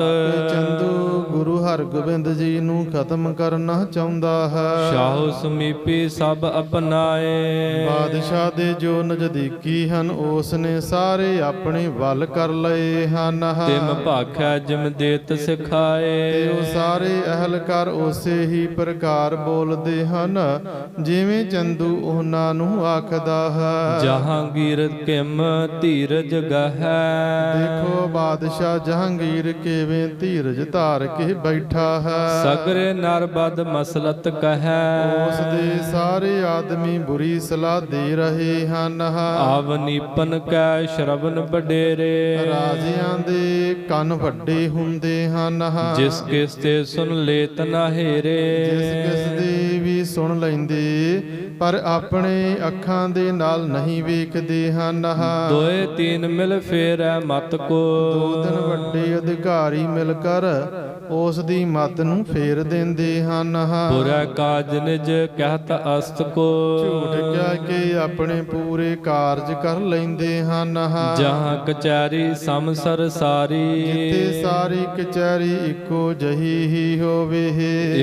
ਚੰਦੂ ਗੁਰੂ ਹਰਗੋਬਿੰਦ ਜੀ ਨੂੰ ਖਤਮ ਕਰਨਾ ਚਾਹੁੰਦਾ ਹੈ। ਸ਼ਾਹੋ ਸਮੀਪੀ ਸਭ ਅਪਨਾਏ। ਬਾਦਸ਼ਾਹ ਦੇ ਜੋ ਨਜ਼ਦੀਕੀ ਹਨ ਉਸ ਨੇ ਸਾਰੇ ਆਪਣੇ ਵੱਲ ਕਰ ਲਏ ਹਨ। ਤਿਮ ਭਾਖੈ ਜਿਮ ਦੇਤ ਸਿਖਾਏ। ਤੇ ਉਹ ਸਾਰੇ ਅਹਲਕਾਰ ਉਸੇ ਹੀ ਪ੍ਰਕਾਰ ਬੋਲਦੇ ਹਨ ਜਿਵੇਂ ਚੰਦੂ ਉਹਨਾਂ ਨੂੰ ਆਖਦਾ ਹੈ। ਜਹਾਂਗੀਰ ਕਿਮ ਧੀਰਜ ਗਹੈ। ਦੇਖੋ ਬਾਦਸ਼ਾਹ ਜਹਾਂਗੀਰ ਕਿਵੇਂ ਧੀਰਜ ਧਾਰ ਕੇ ਬੈਠਾ ਹੈ। ਸਗਰੇ ਨਰ ਬਦ ਮਸਲਤ ਕਹੈ। ਉਸ ਦੇ ਸਾਰੇ ਆਦਮੀ ਬੁਰੀ ਸਲਾਹ ਦੇ ਰਹੇ ਹਨ। ਆਵਨੀਪਨ ਕੈ ਸ਼ਰਵਨ ਵਡੇਰੇ। ਰਾਜਿਆਂ ਦੇ ਕੰਨ ਵੱਡੇ ਹੁੰਦੇ ਹਨ। ਜਿਸ ਕਿਸ ਤੇ ਸੁਨ ਲੇਤ ਨਾ ਹੇਰੇ। ਜਿਸ ਕਿਸ ਦੀ ਵੀ ਸੁਣ ਲੈਂਦੇ ਪਰ ਆਪਣੇ ਅੱਖਾਂ ਦੇ ਨਾਲ ਨਹੀਂ ਵੇਖਦੇ ਹਨ। 2-3 ਮਿਲ ਫੇਰੈ ਮਤ ਕੋ। 2 ਦਿਨ ਵੱਡੇ ਅਧਿਕਾਰੀ ਮਿਲ ਕਰ ਉਸ ਦੀ ਮਤ ਨੂੰ ਫੇਰ ਦਿੰਦੇ ਹਨ। ਬੁਰਾ ਕਾਜ ਨਿਜ ਕਹਿਤ ਅਸਤ ਕੋ। ਝੂਠ ਕਹਿ ਕੇ ਆਪਣੇ ਪੂਰੇ ਕਾਰਜ ਕਰ ਲੈਂਦੇ ਹਨ। ਜਹਾਂ ਕਚਹਿਰੀ ਸਮਸਰ ਸਾਰੀ। ਜਿੱਥੇ ਸਾਰੀ ਕਚਹਿਰੀ ਇੱਕੋ ਜਹੀ ਹੀ ਹੋਵੇ।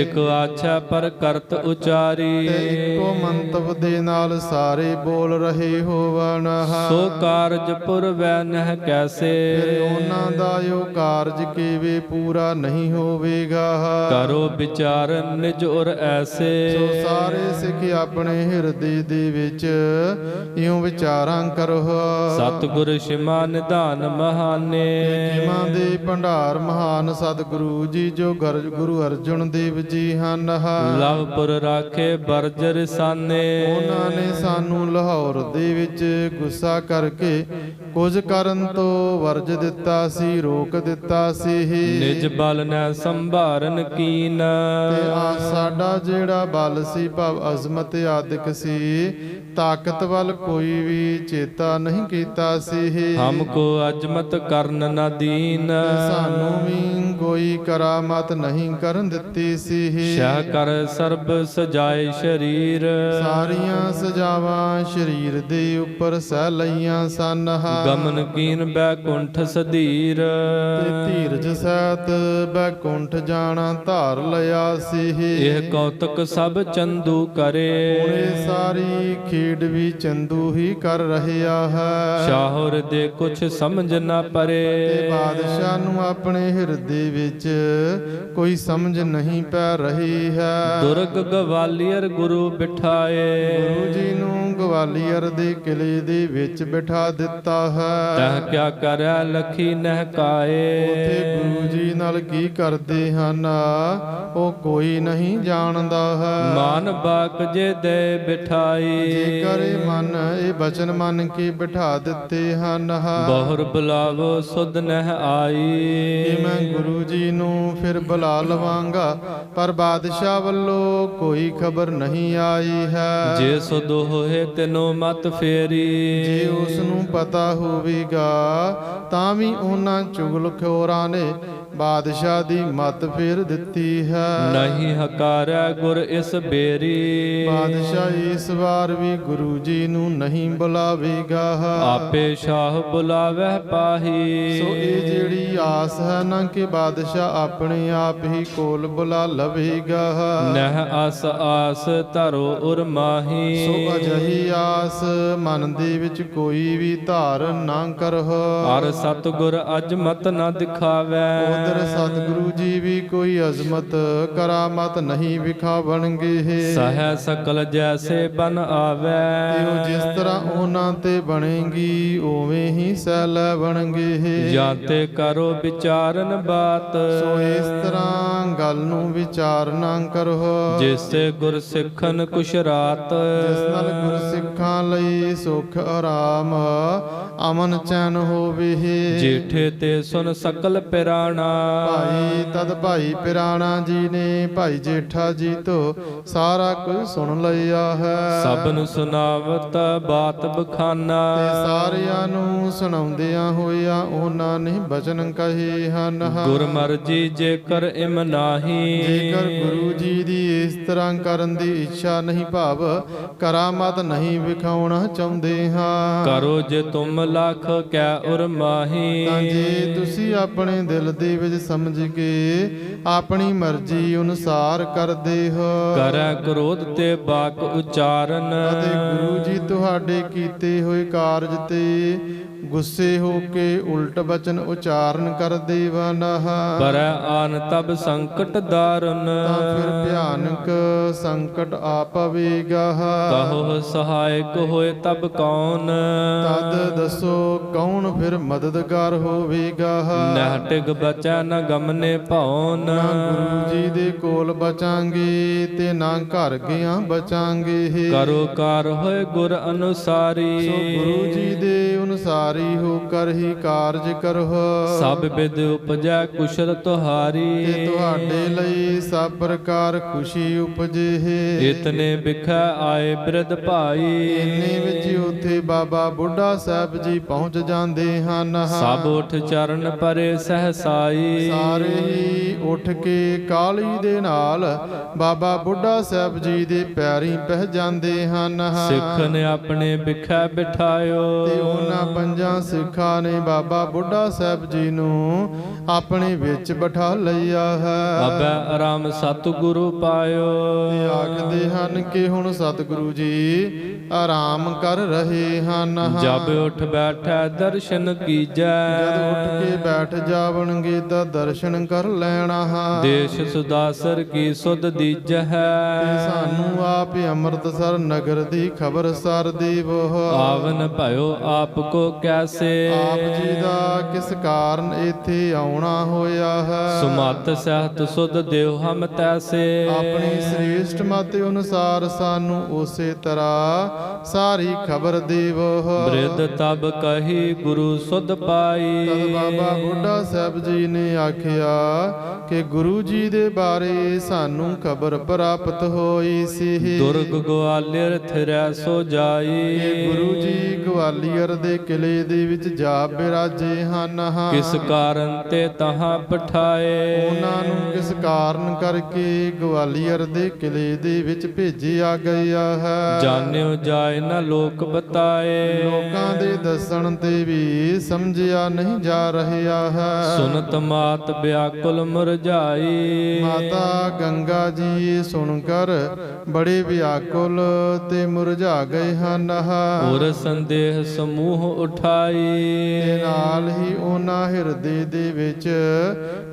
ਇਕ ਆਛਾ ਪਰ ਕਰਤ ਉਚਾਰੀ। ਤੇ ਇੱਕੋ ਮੰਤਵ ਦੇ ਨਾਲ ਸਾਰੇ ਬੋਲ ਰਹੇ ਹੋਵਣ। ਸੋ ਕਾਰਜ ਪੁਰਵੈ ਨਹਿ ਕੈਸੇ। ਫਿਰ ਉਹਨਾਂ ਦਾ ਉਹ ਕਾਰਜ ਕਿਵੇਂ ਪੂਰਾ ਨਹੀਂ ਹੋਵੇਗਾ। ਕਰੋ ਵਿਚਾਰ ਨਿਜ ਔਰ ਐਸੇ। ਸੋ ਸਾਰੇ ਸਿੱਖ ਆਪਣੇ ਹਿਰਦੇ ਦੇ ਵਿੱਚ ਇਉਂ ਵਿਚਾਰਾਂ ਕਰੋ। ਸਤਿਗੁਰ ਸਿਮਾ ਨਿਧਾਨ ਮਹਾਨੇ। ਕਿਮਾਂ ਦੇ ਭੰਡਾਰ ਮਹਾਨ ਸਤਿਗੁਰੂ ਜੀ ਜੋ ਗੁਰੂ ਅਰਜਨ ਦੇਵ ਜੀ ਹਨ। ਲਵਪੁਰ ਰਾਖੇ ਬਰਜਰ ਸਾਨੇ। ਉਹਨਾਂ ਨੇ ਸਾਨੂੰ ਲਾਹੌਰ ਦੇ ਵਿੱਚ ਗੁੱਸਾ ਕਰਕੇ ਕੁਝ ਕਰਨ ਤੋਂ ਵਰਜ ਦਿੱਤਾ ਸੀ, ਰੋਕ ਦਿੱਤਾ ਸੀ। ਨਿਜ ਬਲ ਨੈ ਸੰਭਾਰਨ ਕੀਨ। ਤੇ ਆ ਸਾਡਾ ਜਿਹੜਾ ਬਲ ਸੀ ਭਾਵ ਅਜ਼ਮਤ ਆਦਿਕ ਸੀ, ਤਾਕਤ ਵੱਲ ਕੋਈ ਵੀ ਚੇਤਾ ਨਹੀਂ ਕੀਤਾ ਸੀ। ਹਮ ਕੋ ਅਜਮਤ ਕਰਨ ਨਾ ਦੀਨ। ਸਾਨੂੰ ਵੀ ਕੋਈ ਕਰਾਮਤ ਨਹੀਂ ਕਰਨ ਦਿੱਤੀ ਸੀ। ਸ਼ਹ ਕਰ ਸਰਬ ਸਜਾਏ ਸ਼ਰੀਰ। ਸਾਰੀਆਂ ਸਜਾਵਾਂ ਸਰੀਰ ਦੇ ਉੱਪਰ ਸਹਿ ਲਈਆਂ ਸਨ। ਗਮਨ ਕੀਨ ਬੈਕੁੰਠ ਸਧੀਰ। ਤੇ ਧੀਰਜ ਸਹਿਤ ਬੈਕੁੰਠ ਜਾਣਾ ਧਾਰ ਲਿਆ ਸੀ। ਇਹ ਕੌਤਕ ਸਭ ਚੰਦੂ ਕਰੇ, ਹੁਣੇ ਸਾਰੀ ਖੇਡ ਵੀ ਚੰਦੂ ਹੀ ਕਰ ਰਹਿਆ ਹੈ। ਸ਼ਾਹੁਰ ਦੇ ਕੁਛ ਸਮਝ ਨਾ ਪਰੇ, ਤੇ ਬਾਦਸ਼ਾਹ ਨੂੰ ਆਪਣੇ ਹਿਰਦੇ ਵਿੱਚ ਕੋਈ ਸਮਝ ਨਹੀਂ ਪੈ ਰਹੀ ਹੈ। ਦੁਰਗ ਗਵਾਲੀਅਰ ਗੁਰੂ ਬਿਠਾਏ, ਗੁਰੂ ਜੀ ਨੂੰ ਗਵਾਲੀਅਰ ਦੇ ਕਿਲੇ ਦੇ ਵਿੱਚ ਬਿਠਾ ਦਿੱਤਾ ਹੈ। ਤਹ ਕਿਆ ਕਰੈ ਲਖੀ ਨਹਿਕਾਏ, ਉਥੇ ਗੁਰੂ ਜੀ ਨਾਲ ਕੀ ਕਰਦੇ ਹਨ ਉਹ ਕੋਈ ਨਹੀਂ ਜਾਣਦਾ ਹੈ। ਮਾਨ ਬਾਕ ਜੇ ਦੇ ਬਿਠਾਈ, ਜੇਕਰ ਇਹ ਮਨ ਇਹ ਬਚਨ ਮੰਨ ਕੇ ਬਿਠਾ ਦਿੱਤੇ ਹਨ ਬਹੁਰ ਬੁਲਾਵੋ ਸੁਧ ਨਹਿ ਆਈ। ਕਿ ਮੈਂ ਗੁਰੂ ਜੀ ਨੂੰ ਫਿਰ ਬੁਲਾ ਲਵਾਂਗਾ, ਪਰ ਬਾਦਸ਼ਾਹ ਵੱਲੋਂ ਕੋਈ ਖਬਰ ਨਹੀਂ ਆਈ ਹੈ। ਜੇ ਸੁਧ ਹੋਏ ਤੈਨੂੰ ਮਤ ਫੇਰੀ, ਜੇ ਉਸ ਨੂੰ ਪਤਾ ਹੋਵੇਗਾ ਤਾਂ ਵੀ ਉਹਨਾਂ ਚੁਗਲਖੋਰਾਂ ਨੇ ਬਾਦਸ਼ਾਹ ਦੀ ਮੱਤ ਫੇਰ ਦਿੱਤੀ ਹੈ। ਨਹੀਂ ਹਕਾਰੈ ਗੁਰ ਇਸ ਬੇਰੀ, ਬਾਦਸ਼ਾਹ ਇਸ ਵਾਰ ਵੀ ਗੁਰੂ ਜੀ ਨੂੰ ਨਹੀਂ ਬੁਲਾਵੇਗਾ। ਆਪੇ ਸ਼ਾਹ ਬੁਲਾਵਹਿ ਪਾਹੀ। ਸੋ ਇਹ ਜਿਹੜੀ ਆਸ ਹੈ ਨਾ ਕਿ ਬਾਦਸ਼ਾਹ ਆਪਣੇ ਆਪ ਹੀ ਕੋਲ ਬੁਲਾ ਲਵੇਗਾ। ਨਹਿ ਆਸ ਆਸ ਧਰੋ ਉਰ ਮਾਹੀ, ਸੋ ਅਜਿਹੀ ਆਸ ਮਨ ਦੇ ਵਿੱਚ ਕੋਈ ਵੀ ਧਾਰਨ ਨਾ ਕਰੋ। ਅਰ ਸਤਿਗੁਰ ਅਜ ਮਤ ਨਾ ਦਿਖਾਵੈ, ਉਧਰ ਸਤਿਗੁਰੂ ਜੀ ਵੀ ਕੋਈ ਅਜ਼ਮਤ ਕਰਾਮਤ ਨਹੀਂ ਵਿਖਾਵਣਗੇ। ਸਹਿ ਸਕਲ ਜੈਸੇ ਬਨ ਆਵੈ, ਤੇ ਉਹ ਜਿਸ ਤਰ੍ਹਾਂ ਉਹਨਾਂ ਤੇ ਬਣੇਗੀ ਉਵੇਂ ਹੀ ਸਹਿ ਲੈ ਬਣਗੇ। ਜਾਂ ਤੇ ਕਰੋ ਵਿਚਾਰਨ ਬਾਤ, ਸੋ ਇਸ ਤਰ੍ਹਾਂ ਗੱਲ ਨੂੰ ਵਿਚਾਰ ਨਾ ਕਰੋ ਜਿਸ ਤੇ ਗੁਰ ਸਿੱਖਨ ਕੁਛ ਰਾਤ। ਜਿਸ ਨਾਲ ਗੁਰਸਿੱਖਾਂ ਲਈ ਸੁਖ ਆਰਾਮ ਅਮਨ ਚੈਨ ਹੋਵੇ। ਜੇਠੇ ਤੇ ਸੁਨ ਸਕਲ ਪਿਰਾਣਾ, ਭਾਈ ਤਦ ਭਾਈ ਪਿਰਾਣਾ ਜੀ ਨੇ ਭਾਈ ਜੇਠਾ ਜੀ ਤੋਂ ਸਾਰਾ ਕੁਝ ਸੁਣ ਲਿਆ ਹੈ। ਸਭ ਨੂੰ ਸੁਣਾਵਤ ਬਾਤ ਬਖਾਨਾ, ਤੇ ਸਾਰਿਆਂ ਨੂੰ ਸੁਣਾਉਂਦਿਆਂ ਹੋਇਆਂ ਉਹਨਾਂ ਨੇ ਬਚਨ ਕਹੇ ਹਨ। ਗੁਰ ਮਰਜੀ ਜੇਕਰ ਇਮ ਨਾਹੀ, ਜੇਕਰ ਗੁਰੂ ਜੀ ਦੀ ਇਸ ਤਰ੍ਹਾਂ ਕਰਨ ਦੀ ਇੱਛਾ ਨਹੀਂ ਭਾਵ ਕਰਾਮਾਤ ਨਹੀਂ ਵਿਖਾਉਣਾ ਚਾਹੁੰਦੇ ਹਾਂ, ਕਰੋ ਜੇ ਤੁਮ ਲੱਖ ਕੈ ਉਰ ਮਾਹੀ। ਤਾਂ ਜੇ ਤੁਸੀਂ ਆਪਣੇ ਦਿਲ ਦੇ ਵਿੱਚ ਸਮਝ ਕੇ ਆਪਣੀ ਮਰਜ਼ੀ ਅਨੁਸਾਰ ਕਰਦੇ ਹੋ, ਕਰੈ ਕ੍ਰੋਧ ਤੇ ਬਾਕ ਉਚਾਰਨ, ਅਤੇ ਗੁਰੂ ਜੀ ਤੁਹਾਡੇ ਕੀਤੇ ਹੋਏ ਕਾਰਜ ਤੇ ਗੁੱਸੇ ਹੋ ਕੇ ਉਲਟ ਬਚਨ ਉਚਾਰਨ ਕਰਦੇ ਵਨ, ਪਰੈ ਆਨ ਤਬ ਸੰਕਟ ਦਾਰਨ, ਤਾਂ ਫਿਰ ਭਿਆਨਕ ਸੰਕਟ ਆ ਪਵੇਗਾ। ਕਹੋ ਸਹਾਇਕ ਹੋਏ ਤਬ ਕੌਣ, ਤਦ ਦੱਸੋ ਕੌਣ ਫਿਰ ਮਦਦਗਾਰ ਹੋਵੇਗਾ। ਨਹਿ ਟਿਗ ਬਚੈ ਨ ਗਮਨੇ ਭਉਨ, ਨਾ ਗੁਰੂ ਜੀ ਦੇ ਕੋਲ ਬਚਾਂਗੇ ਤੇ ਨਾ ਘਰ ਗਿਆ ਬਚਾਂਗੇ। ਕਰੋ ਕਾਰ ਹੋਏ ਗੁਰ ਅਨੁਸਾਰੀ, ਸੋ ਗੁਰੂ ਜੀ ਦੇ ਅਨੁਸਾਰੀ ਹੋ ਕਰ ਹੀ ਕਾਰਜ ਕਰੋ। ਸਭ ਬਿਦ ਉਪਜੈ ਕੁਸ਼ਲ ਤੁਹਾਰੀ, ਤੇ ਤੁਹਾਡੇ ਲਈ ਸਭ ਪ੍ਰਕਾਰ ਖੁਸ਼ੀ ਉਪਜੇ। ਇਤਨੇ ਬਿਖੈ ਆਏ ਬਿਰਧ ਭਾਈ, ਇੰਨੇ ਵਿੱਚ ਉੱਥੇ ਬਾਬਾ ਬੁੱਢਾ ਸਾਹਿਬ ਜੀ ਪਹੁੰਚ ਜਾਂਦੇ ਹਨ। ਸਭ ਉਠ ਚਰਨ ਪਰੇ ਸਹਸਾਈ, ਸਾਰੇ ਹੀ ਉੱਠ ਕੇ ਕਾਲੀ ਦੇ ਨਾਲ ਬਾਬਾ ਬੁੱਢਾ ਸਾਹਿਬ ਜੀ ਦੇ ਪੈਰੀਂ ਪਹਿ ਜਾਂਦੇ ਹਨ। ਸਿੱਖ ਨੇ ਆਪਣੇ ਬਿਖੈ ਬਿਠਾਇਓ, ਤੇ ਉਹਨਾਂ ਪੰਜਾਂ ਸਿੱਖਾਂ ਨੇ ਬਾਬਾ ਬੁੱਢਾ ਸਾਹਿਬ ਜੀ ਨੂੰ ਆਪਣੇ ਵਿੱਚ ਬਿਠਾ ਲਿਆ ਹੈ। ਅਬੈ ਆਰਾਮ ਸਤਿਗੁਰੂ ਪਾਇਓ, ਤੇ ਆਖਦੇ ਹਨ ਕਿ ਹੁਣ ਸਤਿਗੁਰੂ ਜੀ ਆਰਾਮ ਕਰ ਰਹੇ ਹਨ। ਜਬ ਉਠ ਬੈਠੈ ਦਰਸ਼ਨ ਕੀਜੈ, ਜਦ ਉੱਠ ਕੇ ਬੈਠ ਜਾਵਣਗੇ ਤਾਂ ਦਰਸ਼ਨ ਕਰ ਲੈਣਾ। ਦੇਸ਼ ਸੁਦਾਸਰ ਕੀ ਸੁਧ ਦੀਜੈ, ਤੇ ਸਾਨੂੰ ਆਪ ਅੰਮ੍ਰਿਤਸਰ ਨਗਰ ਦੀ ਖਬਰ ਸਰ ਦੇਵੋ। ਆਵਨ ਭਇਓ ਆਪ ਕੋ ਕੈਸੇ, ਆਪ ਜੀ ਦਾ ਕਿਸ ਕਾਰਨ ਇੱਥੇ ਆਉਣਾ ਹੋਇਆ ਹੈ। ਸੁਮਤ ਸਹਿਤ ਸੁਧ ਦੇਵ ਹਮ ਤੈਸੇ, ਆਪਣੀ ਸ੍ਰੇਸ਼ਟ ਮਤ ਅਨੁਸਾਰ ਸਾਨੂੰ ਉਸੇ ਤਰ੍ਹਾਂ ਸਾਰੀ ਖਬਰ ਦੇਵੋ। ਬ੍ਰਿਧ ਤਬ ਕਹੀ ਗੁਰੂ ਸੁਧ ਪਾਈ, ਤਦ ਬਾਬਾ ਬੁੱਢਾ ਸਾਹਿਬ ਜੀ ਨੇ ਆਖਿਆ ਕਿ ਗੁਰੂ ਜੀ ਦੇ ਬਾਰੇ ਸਾਨੂੰ ਖਬਰ ਪ੍ਰਾਪਤ ਹੋਈ ਸੀ। ਦੁਰਗ ਗਵਾਲੀਅਰ ਥਿਰੈ ਸੋ ਜਾਈ, ਕਿ ਗੁਰੂ ਜੀ ਗਵਾਲੀਅਰ ਦੇ ਕਿਲੇ ਕਿਲੇ ਦੇ ਵਿੱਚ ਜਾ ਬਿਰਾਜੇ ਹਨ। ਕਿਸ ਕਾਰਨ ਤੇ ਤਹਾਂ ਪਠਾਏ। ਉਹਨਾਂ ਨੂੰ ਕਿਸ ਕਾਰਨ ਕਰਕੇ ਗਵਾਲੀਅਰ ਦੇ ਕਿਲੇ ਦੇ ਵਿੱਚ ਭੇਜਿਆ ਗਿਆ ਹੈ। ਜਾਣਿਓ ਜਾਏ ਨਾ ਲੋਕ ਬਤਾਏ। ਲੋਕਾਂ ਦੇ ਦੱਸਣ ਤੇ ਵੀ ਸਮਝਿਆ ਨਹੀਂ ਜਾ ਰਿਹਾ ਹੈ। ਸੁਨਤ ਮਾਤ ਵਿਆਕੁਲ ਮੁਰਝਾਈ। ਮਾਤਾ ਗੰਗਾ ਜੀ ਇਹ ਸੁਣ ਕਰ ਬੜੇ ਵਿਆਕੁਲ ਤੇ ਮੁਰਝਾ ਗਏ ਹਨ। ਔਰ ਸੰਦੇਹ ਸਮੂਹ ਉਠਾਈ। ਤੇ ਨਾਲ ਹੀ ਉਹਨਾਂ ਹਿਰਦੇ ਦੇ ਵਿੱਚ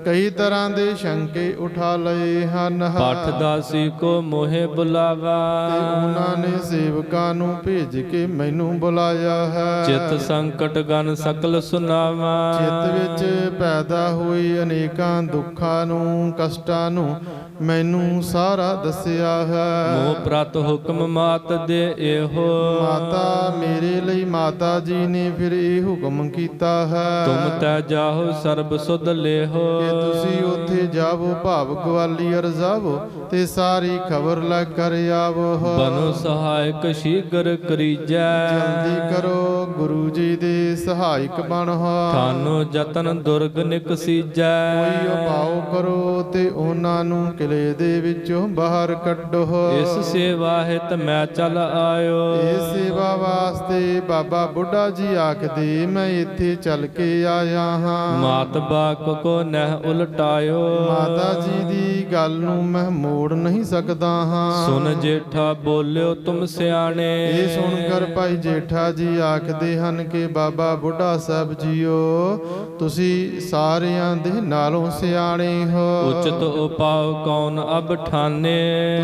ਕਈ ਤਰ੍ਹਾਂ ਦੇ ਸ਼ੰਕੇ ਉਠਾ ਲਏ ਹਨ। ਪਾਠ ਦਾਸੀ ਕੋ ਮੋਹਿ ਬੁਲਾਵਾ। ਤੇ ਉਹਨਾਂ ਨੇ ਸੇਵਕਾਂ ਨੂੰ ਭੇਜ ਕੇ ਮੈਨੂੰ ਬੁਲਾਇਆ ਹੈ। ਚਿਤ ਸੰਕਟ ਗਨ ਸਕਲ ਸੁਨਾਵਾ। ਚਿੱਤ ਵਿੱਚ ਪੈਦਾ ਹੋਈ ਅਨੇਕਾਂ ਦੁੱਖਾਂ ਨੂੰ ਕਸ਼ਟਾਂ ਨੂੰ ਮੈਨੂੰ ਸਾਰਾ ਦੱਸਿਆ ਹੈ। ਮੋਹ ਪ੍ਰਤ ਹੁਕਮ ਮਾਤ ਦੇ ਇਹੋ। ਮਾਤਾ ਮੇਰੇ ਲਈ ਮਾਤਾ ਜੀ ਨੇ ਫਿਰ ਇਹ ਹੁਕਮ ਕੀਤਾ ਹੈ ਤੁਮ ਤੈ ਜਾਹੋ ਸਰਬ ਸੁਧ ਲੇਹੋ। ਕਿ ਤੁਸੀਂ ਉੱਥੇ ਜਾਵੋ ਭਾਵ ਗਵਾਲੀਅਰ ਜਾਵੋ ਤੇ ਸਾਰੀ ਖਬਰ ਲੈ ਕਰ ਆਵੋ। ਬਨੋ ਸਹਾਇਕ ਸ਼ੀਘਰ ਕਰੀਜੈ। ਜਲਦੀ ਕਰੋ ਗੁਰੂ ਜੀ ਦੇ ਸਹਾਇਕ ਬਣੋ। ਥਾਨੋ ਜਤਨ ਦੁਰਗ ਨਿਕਸੀਜੈ। ਕੋਈ ਉਪਾਅ ਕਰੋ ਤੇ ਉਹਨਾਂ ਨੂੰ ਕਿਲੇ ਦੇ ਵਿੱਚੋਂ ਬਾਹਰ ਕੱਢੋ। ਇਸ ਸੇਵਾ ਹਿਤ ਮੈਂ ਚੱਲ ਆਇਓ। ਇਸ ਸੇਵਾ ਵਾਸਤੇ ਬਾਬਾ ਬੁੱਢਾ ਜੀ ਆਖਦੇ ਮੈਂ ਇੱਥੇ ਚੱਲ ਕੇ ਆਇਆ ਹਾਂ। ਮਾਤ ਬਾਕ ਕੋ ਨਹਿ ਉਲਟਾਇਓ। ਮਾਤਾ ਜੀ ਦੀ ਗੱਲ ਨੂੰ ਮੈਂ ਮੋੜ ਨਹੀਂ ਸਕਦਾ ਹਾਂ। ਸੁਨ ਜੇਠਾ ਬੋਲਿਓ ਤੁਮ ਸਿਆਣੇ। ਇਹ ਸੁਣ ਕਰ ਭਾਈ ਜੇਠਾ ਜੀ ਆਖਦੇ ਹਨ ਕਿ ਬਾਬਾ ਬੁੱਢਾ ਸਾਹਿਬ ਜੀਓ ਤੁਸੀਂ ਸਾਰਿਆਂ ਦੇ ਨਾਲੋਂ ਸਿਆਣੇ ਹੋ। ਉਚਿਤ ਉਪਾਉ ਕੌਣ ਅਬ ਠਾਨੇ।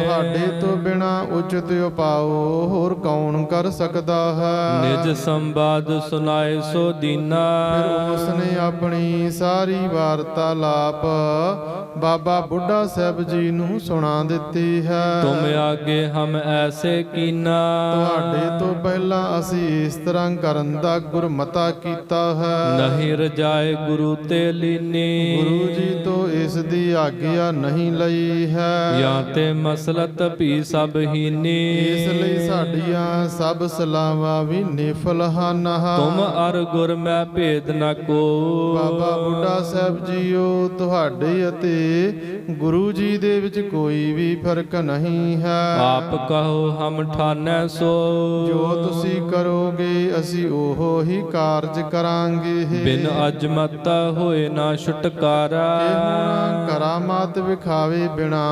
ਤੁਹਾਡੇ ਤੋਂ ਬਿਨਾ ਉਚਿਤ ਉਪਾਅ ਹੋਰ ਕੌਣ ਕਰ ਸਕਦਾ ਹੈ। ਨਿਜ ਸੰਵਾਦ ਸੁਨਾਏ ਸੋ ਦੀਨਾ। ਫਿਰ ਉਸਨੇ ਆਪਣੀ ਸਾਰੀ ਵਾਰਤਾਲਾਪ ਬਾਬਾ ਬੁੱਢਾ ਸਾਹਿਬ ਜੀ ਨੂੰ ਸੁਣਾ ਦਿੱਤੀ ਹੈ। ਤੁਮ ਆਗੇ ਹਮ ਐਸੇ ਕੀਨਾ। ਤੁਹਾਡੇ ਤੋਂ ਪਹਿਲਾਂ ਅਸੀਂ ਇਸ ਤਰ੍ਹਾਂ ਕਰਨ ਦਾ ਗੁਰਮਤਾ ਕੀਤਾ ਹੈ। ਨਹੀਂ ਰਜਾਏ ਗੁਰੂ ਤੇ ਲੀਨੀ। ਗੁਰੂ ਜੀ ਤੋਂ ਇਸ ਦੀ ਆਗਿਆ ਨਹੀਂ ਲਈ ਹੈ। ਜਾਂ ਤੇ ਮਸਲਤ ਭੀ ਸਭ ਹੀਨੀ। ਇਸ ਲਈ ਸਾਡੀਆਂ ਸਭ ਸਲਾਵਾਂ ਵੀ ਨਿਫਲ ਹਨ। ਤੁਮ ਅਰ ਗੁਰ ਮੈਂ ਭੇਦ ਨ ਕੋ। ਬਾਬਾ ਬੁੱਢਾ ਸਾਹਿਬ ਜੀਓ ਤੁਹਾਡੇ ਅਤੇ ਗੁਰੂ ਜੀ ਦੇ ਵਿੱਚ ਕੋਈ ਵੀ ਫਰਕ ਨਹੀਂ ਹੈ। ਆਪ ਕਹੋ ਹਮ ਠਾਨੈ ਸੋ। ਜੋ ਤੁਸੀਂ ਕਰੋਗੇ ਅਸੀਂ ਉਹ ਹੀ ਕਾਰਜ ਕਰਾਂਗੇ। ਬਿਨ ਅਜਮਤਾ ਹੋਏ ਨਾ ਛੁਟਕਾਰਾ। ਕਿ ਹੁਣ ਕਰਾਮਾਤ ਵਿਖਾਵੇ ਬਿਨਾ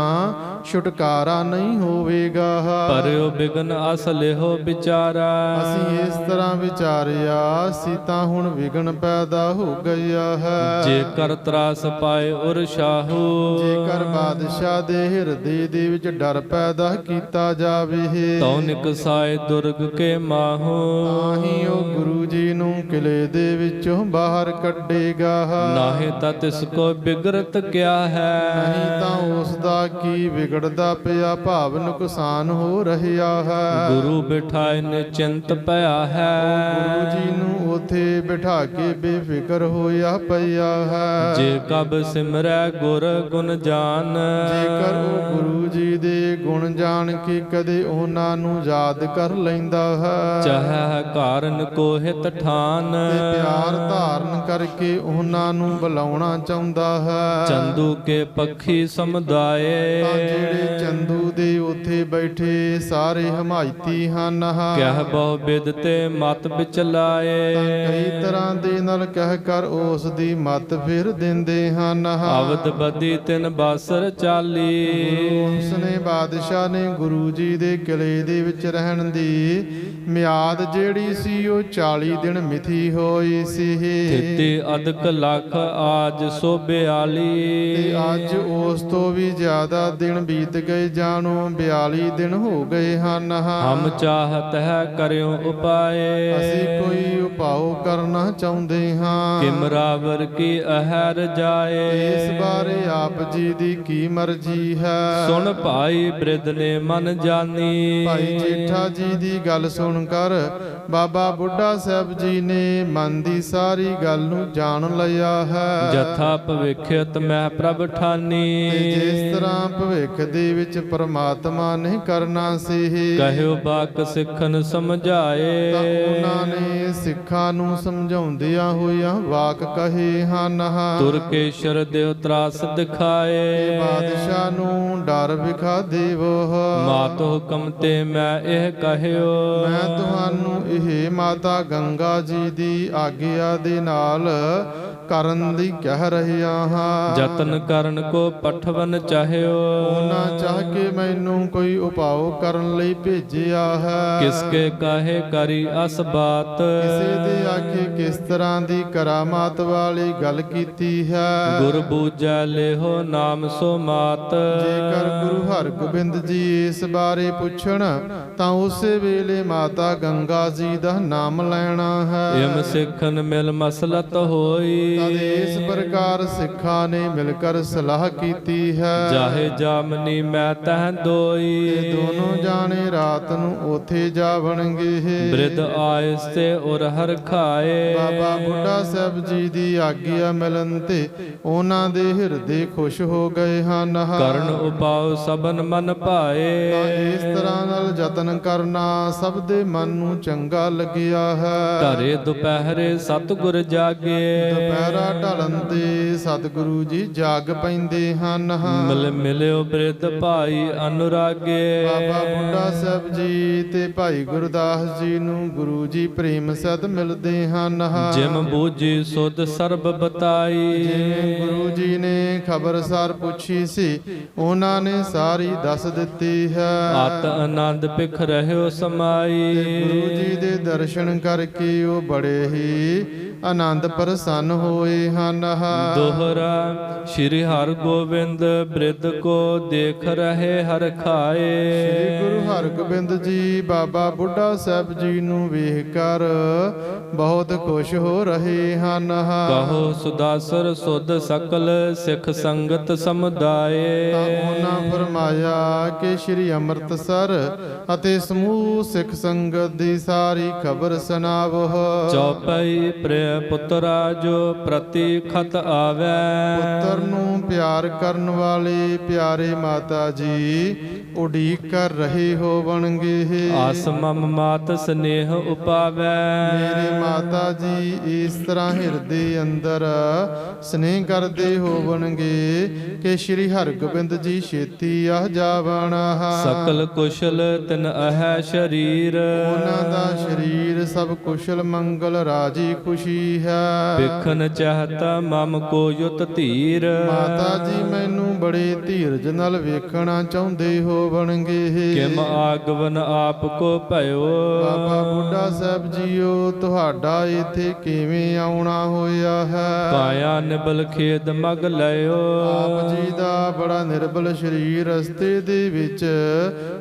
ਛੁਟਕਾਰਾ ਨਹੀਂ ਹੋਵੇਗਾ। ਪਰਿਓ ਬਿਗਨ ਅਸਲਿਹੋ ਵਿਚਾਰਾ। ਅਸੀਂ ਇਸ ਤਰ੍ਹਾਂ ਵਿਚਾਰਿਆ ਸੀ ਤਾਂ ਹੁਣ ਵਿਗਨ ਪੈਦਾ ਹੋ ਗਿਆ ਹੈ। ਜੇਕਰ ਤਰਾਸ ਪਾਏ ਉਰ ਸ਼ਾਹੂ। ਜੇਕਰ ਬਾਦਸ਼ਾਹ ਦੇ ਹਿਰਦੇ ਦੇ ਵਿੱਚ ਡਰ ਪੈਦਾ ਕੀਤਾ ਜਾਵੇ ਤਉ ਨਿਕਸਾਏ ਦੁਰਗ ਕੇ ਮਾਹੂ। ਤਾਂ ਹੀ ਉਹ ਗੁਰੂ ਜੀ ਨੂੰ ਕਿਲੇ ਦੇ ਵਿੱਚੋਂ ਬਾਹਰ ਕੱਢੇਗਾ। ਨਾਹੀਂ ਤਾਂ ਤਿਸ ਕੋ ਬਿਗਰਤ ਕਿਆ ਹੈ। ਨਹੀਂ ਤਾਂ ਉਸ ਦਾ ਕੀ ਵਿਗੜਦਾ ਪਿਆ ਭਾਵ ਨੁਕਸਾਨ ਹੋ ਰਿਹਾ ਹੈ। ਗੁਰੂ ਬਿਠਾਏ ਨਿਚਿੰਤ ਭਇਆ ਹੈ। ਗੁਰੂ ਜੀ ਨੂੰ ਉਥੇ ਬਿਠਾ ਕੇ ਬੇਫਿਕਰ ਹੋਇਆ ਪਿਆ ਹੈ। ਜੇ ਕਬ ਸਿਮਰੈ ਗੁਰ ਗੁਣ ਜਾਨ। ਜੇਕਰ ਉਹ ਗੁਰੂ ਜੀ ਦੇ ਗੁਣ ਜਾਣ ਕੇ ਕਦੇ ਉਹਨਾਂ ਨੂੰ ਯਾਦ ਕਰ ਲੈਂਦਾ ਹੈ। ਚਾਹੈ ਕਾਰਨ ਕੋ ਹਿਤ ਠਾਨ। ਤੇ ਪਿਆਰ ਧਾਰਨ ਕਰਕੇ ਉਹਨਾਂ ਨੂੰ ਬੁਲਾਉਣਾ ਚਾਹੁੰਦਾ ਹੈ। ਚੰਦੂ ਕੇ ਪੱਖੀ ਸਮੁਦਾਏ। ਤਾਂ ਜਿਹੜੇ ਚੰਦੂ ਦੇ ਉੱਥੇ ਬੈਠੇ ਸਾਰੇ ਹਮਾਇਤੀ ਹਨ। ਕਹਿ ਬਹੁ ਬਿਦ ਤੇ ਮਤ ਵਿਚਲਾਏ। ਤਾਂ ਕਈ ਤਰ੍ਹਾਂ ਦੇ ਨਾਲ ਕਹਿ ਕਰ ਉਸ ਦੀ ਮਤ ਫਿਰ ਦਿੰਦੇ ਹਨ। ਅਵਦ ਬਦੀ ਤਿਨ ਬਾਸਰ ਚਾਲੀ। ਉਸਨੇ ਬਾਦਸ਼ਾਹ ਨੇ ਗੁਰੂ ਜੀ ਦੇ ਕਿਲੇ ਦੇ ਵਿੱਚ ਰਹਿਣ ਦੀ ਮਿਆਦ ਜਿਹੜੀ ਸੀ ਉਹ 40 ਦਿਨ ਮਿਥੀ ਹੋਈ ਸੀ। ਥਿਤੀ ਅਦਕ ਲੱਖ ਆਜ ਸੋ 42। ਤੇ ਅੱਜ ਉਸ ਤੋਂ ਵੀ ਜ਼ਿਆਦਾ ਦਿਨ ਬੀਤ ਗਏ ਜਾਣੋ 42 ਦਿਨ ਹੋ ਗਏ ਹਨ। ਹਮ ਚਾਹਤ ਹੈ ਕਰਿਓ ਉਪਾਏ। ਅਸੀਂ ਕੋਈ ਉਪਾਅ ਕਰਨਾ ਚਾਹੁੰਦੇ ਹਾਂ। ਕਿਮਰਾਵਰ ਕੀ ਅਹਰ ਜਾਏ। ਇਸ ਬਾਰੇ ਆਪ ਜੀ ਦੀ ਕੀ ਮਰਜ਼ੀ ਹੈ। ਸੁਣ ਭਾਈ ਬ੍ਰਿਧ ਨੇ ਮਨ ਜਾਨੀ। ਭਾਈ ਜੇਠਾ ਜੀ ਦੀ ਗੱਲ ਸੁਣ ਕਰ ਬਾਬਾ ਬੁੱਢਾ ਸਾਹਿਬ ਜੀ ਨੇ ਮਨ ਦੀ ਸਾਰੀ ਗੱਲ ਨੂੰ ਜਾਣ ਲਿਆ ਹੈ। ਜਥਾ ਭਵਿਖਿਤ ਮੈਂ ਪ੍ਰਭ ਠਾਨੀ। ਤੇ ਜਿਸ ਤਰ੍ਹਾਂ ਭਵਿੱਖ ਦੇ ਵਿੱਚ ਪਰਮਾਤਮਾ ਆਤਮਾ ਨੇ ਕਰਨਾ ਸੀ। ਕਹਿਓ ਬਾਕ ਸਿੱਖਨ ਸਮਝਾਏ। ਤਾਂ ਉਹਨਾਂ ਨੇ ਸਿੱਖਾਂ ਨੂੰ ਸਮਝਾਉਂਦਿਆਂ ਹੋਇਆਂ ਵਾਕ ਕਹੇ ਹਨ। ਤੁਰਕੇਸ਼ਰ ਦੇਵ ਤਰਾਸ ਦਿਖਾਏ। ਬਾਦਸ਼ਾਹ ਨੂੰ ਡਰ ਵਿਖਾ ਦੇਵੋ। ਮਾਤ ਹੁਕਮ ਤੇ ਮੈਂ ਇਹ ਕਹਿਓ। ਮੈਂ ਤੁਹਾਨੂੰ ਇਹ ਮਾਤਾ ਗੰਗਾ ਜੀ ਦੀ ਆਗਿਆ ਦੇ ਨਾਲ ਕਰਨ ਦੀ ਕਹਿ ਰਿਹਾ ਹਾਂ। ਜਤਨ ਕਰਨ ਕੋ ਪਠਵਨ ਚਾਹਿਓ। ਉਹਨਾਂ ਚਾਹ ਕੇ ਮੈਨੂੰ ਕੋਈ ਉਪਾਅ ਕਰਨ ਲਈ ਭੇਜਿਆ ਹੈ। ਕਿਸਕੇ ਕਾਹੇ ਕਰੀ ਅਸ ਬਾਤ। ਕਿਸੇ ਦੇ ਆਖੇ ਕਿਸ ਤਰ੍ਹਾਂ ਦੀ ਕਰਾਮਾਤ ਵਾਲੀ ਗੱਲ ਕੀਤੀ ਹੈ। ਗੁਰ ਬੂਝੈ ਲੇਹੋ ਨਾਮ ਸੋ ਮਾਤ। ਜੇਕਰ ਗੁਰੂ ਹਰਗੋਬਿੰਦ ਜੀ ਇਸ ਬਾਰੇ ਪੁੱਛਣ ਤਾਂ ਉਸੇ ਵੇਲੇ ਮਾਤਾ ਗੰਗਾ ਜੀ ਦਾ ਨਾਮ ਲੈਣਾ ਹੈ। ਇਮ ਸਿੱਖਨ ਮਿਲ ਮਸਲਤ ਹੋਈ। ਤਦ ਇਸ ਪ੍ਰਕਾਰ ਸਿੱਖਾਂ ਨੇ ਮਿਲ ਕਰ ਸਲਾਹ ਕੀਤੀ ਹੈ। ਜਾਹੇ ਜਾਮਨੀ ਮੈਂ ਤਹ ਦੋਈ। ਤੇ ਦੋਨੋਂ ਜਾਣੇ ਰਾਤ ਨੂੰ ਉੱਥੇ ਜਾਵਣਗੇ। ਬ੍ਰਿਧ ਆਇਸ ਤੇ ਉਰ ਹਰ ਖਾਏ। ਬਾਬਾ ਬੁੱਢਾ ਸਾਹਿਬ ਜੀ ਦੀ ਆਗਿਆ ਮਿਲਣ ਤੇ ਉਹਨਾਂ ਦੇ ਹਿਰਦੇ ਖੁਸ਼ ਹੋ ਗਏ ਹਨ। ਕਰਨ ਉਪਾਉ ਸਭਨ ਮਨ ਭਾਏ। ਤਾਂ ਇਸ ਤਰ੍ਹਾਂ ਨਾਲ ਯਤਨ ਕਰਨਾ ਸਭ ਦੇ ਮਨ ਨੂੰ ਚੰਗਾ ਲੱਗਿਆ ਹੈ। ਧਰੇ ਦੁਪਹਿਰੇ ਸਤਿਗੁਰ ਜਾਗੇ। ਦੁਪਹਿਰਾ ਢਲਣ ਤੇ ਸਤਿਗੁਰੂ ਜੀ ਜਾਗ ਪੈਂਦੇ ਹਨ। ਮਿਲਿਓ ਬ੍ਰਿਧ ਭਾਈ ਅਨੁਰਾਗੇ। ਬਾਬਾ ਬੁੱਢਾ ਸਾਹਿਬ ਜੀ ਤੇ ਭਾਈ ਗੁਰਦਾਸ ਜੀ ਨੂੰ ਗੁਰੂ ਜੀ ਪ੍ਰੇਮ ਸਹਿਤ ਮਿਲਦੇ ਹਨ। ਜਿਮ ਬੂਝੀ ਸੁਧ ਸਰਬ ਬਤਾਈ। ਜਿਵੇਂ ਗੁਰੂ ਜੀ ਨੇ ਖਬਰਸਾਰ ਪੁੱਛੀ ਸੀ ਉਹਨਾਂ ਨੇ ਸਾਰੀ ਦੱਸ ਦਿੱਤੀ ਹੈ। ਆਤ ਆਨੰਦ ਪਿਖ ਰਹਿਓ ਸਮਾਈ। ਤੇ ਗੁਰੂ ਜੀ ਦੇ ਦਰਸ਼ਨ ਕਰਕੇ ਉਹ ਬੜੇ ਹੀ ਆਨੰਦ ਪ੍ਰਸੰਨ ਹੋਏ ਹਨ। ਦੋਹਰਾ ਸ਼੍ਰੀ ਹਰਿ ਗੋਬਿੰਦ ਬ੍ਰਿਧ ਕੋ ਦੇਖ ਰਹੇ ਹਰ ਖਾਏ। ਸ੍ਰੀ ਗੁਰੂ ਹਰਗੋਬਿੰਦ ਜੀ ਬਾਬਾ ਬੁੱਢਾ ਸਾਹਿਬ ਜੀ ਨੂੰ ਵੇਖ ਕਰ ਬਹੁਤ ਖੁਸ਼ ਹੋ ਰਹੇ ਹਨ। ਕਹੋ ਸੁਦਾਸਰ ਸੁਧ ਸਕਲ ਸਿੱਖ ਸੰਗਤ ਸਮੁਦਾਏ। ਤਾਂ ਉਹਨਾਂ ਫਰਮਾਇਆ ਕਿ ਸ੍ਰੀ ਅੰਮ੍ਰਿਤਸਰ ਅਤੇ ਸਮੂਹ ਸਿੱਖ ਸੰਗਤ ਦੀ ਸਾਰੀ ਖਬਰ ਸੁਣਾਵੋ। ਚੌਪਈ ਪ੍ਰਿਯ ਪੁੱਤਰਾ ਜੋ ਪ੍ਰਤੀ ਖਤ ਆਵੈ। ਪੁੱਤਰ ਨੂੰ ਪਿਆਰ ਕਰਨ ਵਾਲੇ ਪਿਆਰੇ ਮਾਤਾ ਜੀ ਉਡੀਕ ਕਰ ਰਹੇ ਹੋਵਣਗੇ। ਆਸ ਮਮ ਮਾਤ ਸਨੇਹ ਉਪਾਵੈ। ਮੇਰੇ ਮਾਤਾ ਜੀ ਇਸ ਤਰ੍ਹਾਂ ਹਿਰਦੇ ਅੰਦਰ ਸਨੇਹ ਕਰਦੇ ਹੋਵਣਗੇ ਕਿ ਸ੍ਰੀ ਹਰਗੋਬਿੰਦ ਜੀ ਛੇਤੀ ਆ ਜਾਵਣ। ਸਕਲ ਕੁਸ਼ਲ ਤਿਨ ਅਹੈ ਸ਼ਰੀਰ। ਉਹਨਾਂ ਦਾ ਸਰੀਰ ਸਭ ਕੁਸ਼ਲ ਮੰਗਲ ਰਾਜੀ ਖੁਸ਼ੀ ਹੈ। ਵੇਖਣ ਚਾਹਤਾ ਮਮ ਕੋ ਯੁਤ ਧੀਰ। ਮਾਤਾ ਜੀ ਮੈਨੂੰ ਬੜੇ ਧੀਰਜ ਨਾਲ ਵੇਖਣਾ ਚਾਹੁੰਦੇ ਹੋਵਣਗੇ। ਕਿਮ ਆਗਵਨ ਆਪ ਕੋ ਭਇਓ। ਬਾਬਾ ਬੁੱਢਾ ਸਾਹਿਬ ਜੀਓ ਤੁਹਾਡਾ ਇੱਥੇ ਕਿਵੇਂ ਆਉਣਾ ਹੋਇਆ ਹੈ। ਪਾਇਆ ਨਿਬਲ ਖੇਦ ਮਗ ਲਿਓ। ਆਪ ਜੀ ਦਾ ਬੜਾ ਨਿਰਬਲ ਸਰੀਰ ਰਸਤੇ ਦੇ ਵਿੱਚ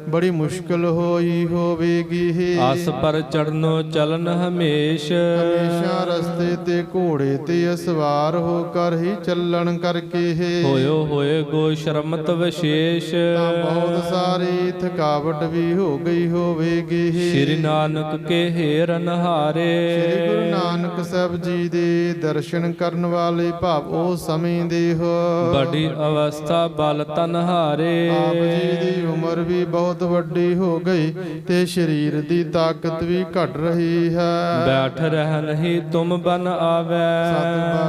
ਬੜੀ ਮੁਸ਼ਕਲ ਹੋਈ ਹੋਵੇਗੀ। ਆਸ ਪਰ ਚੜਨੋ ਚਲਨ ਹਮੇਸ਼। ਹਮੇਸ਼ਾ ਰਸਤੇ ਤੇ ਘੋੜੇ ਤੇ ਸਵਾਰ ਹੋ ਕਰ ਹੀ ਚੱਲਣ ਕਰਕੇ ਹੋਇਓ ਹੋਏ ਗੋ ਸ਼ਰਮਤ ਵਿਸ਼ੇਸ਼। ਤਾਂ ਬਹੁਤ ਸਾਰੀ ਥਕਾਵਟ ਵੀ ਹੋ ਗਈ ਹੋਵੇਗੀ। ਸ਼੍ਰੀ ਨਾਨਕ ਕੇ ਹੇਰਨ ਹਾਰੇ। ਸ੍ਰੀ ਗੁਰੂ ਨਾਨਕ ਸਾਹਿਬ ਜੀ ਦੇ ਦਰਸ਼ਨ ਕਰਨ ਵਾਲੇ ਭਾਵ ਉਹ ਸਮੇਂ ਦੇ ਹੋ। ਬੜੀ ਅਵਸਥਾ ਬਲ ਤਨ ਹਾਰੇ। ਆਪ ਜੀ ਦੀ ਉਮਰ ਵੀ ਬਹੁਤ ਵੱਡੀ ਹੋ ਗਈ ਤੇ ਸਰੀਰ ਦੀ ਤਾਕਤ ਵੀ ਘਟ ਰਹੀ ਹੈ। ਬੈਠ ਰਹਿ ਨਹੀਂ ਤੁਮ ਬਨ ਆਵੈ।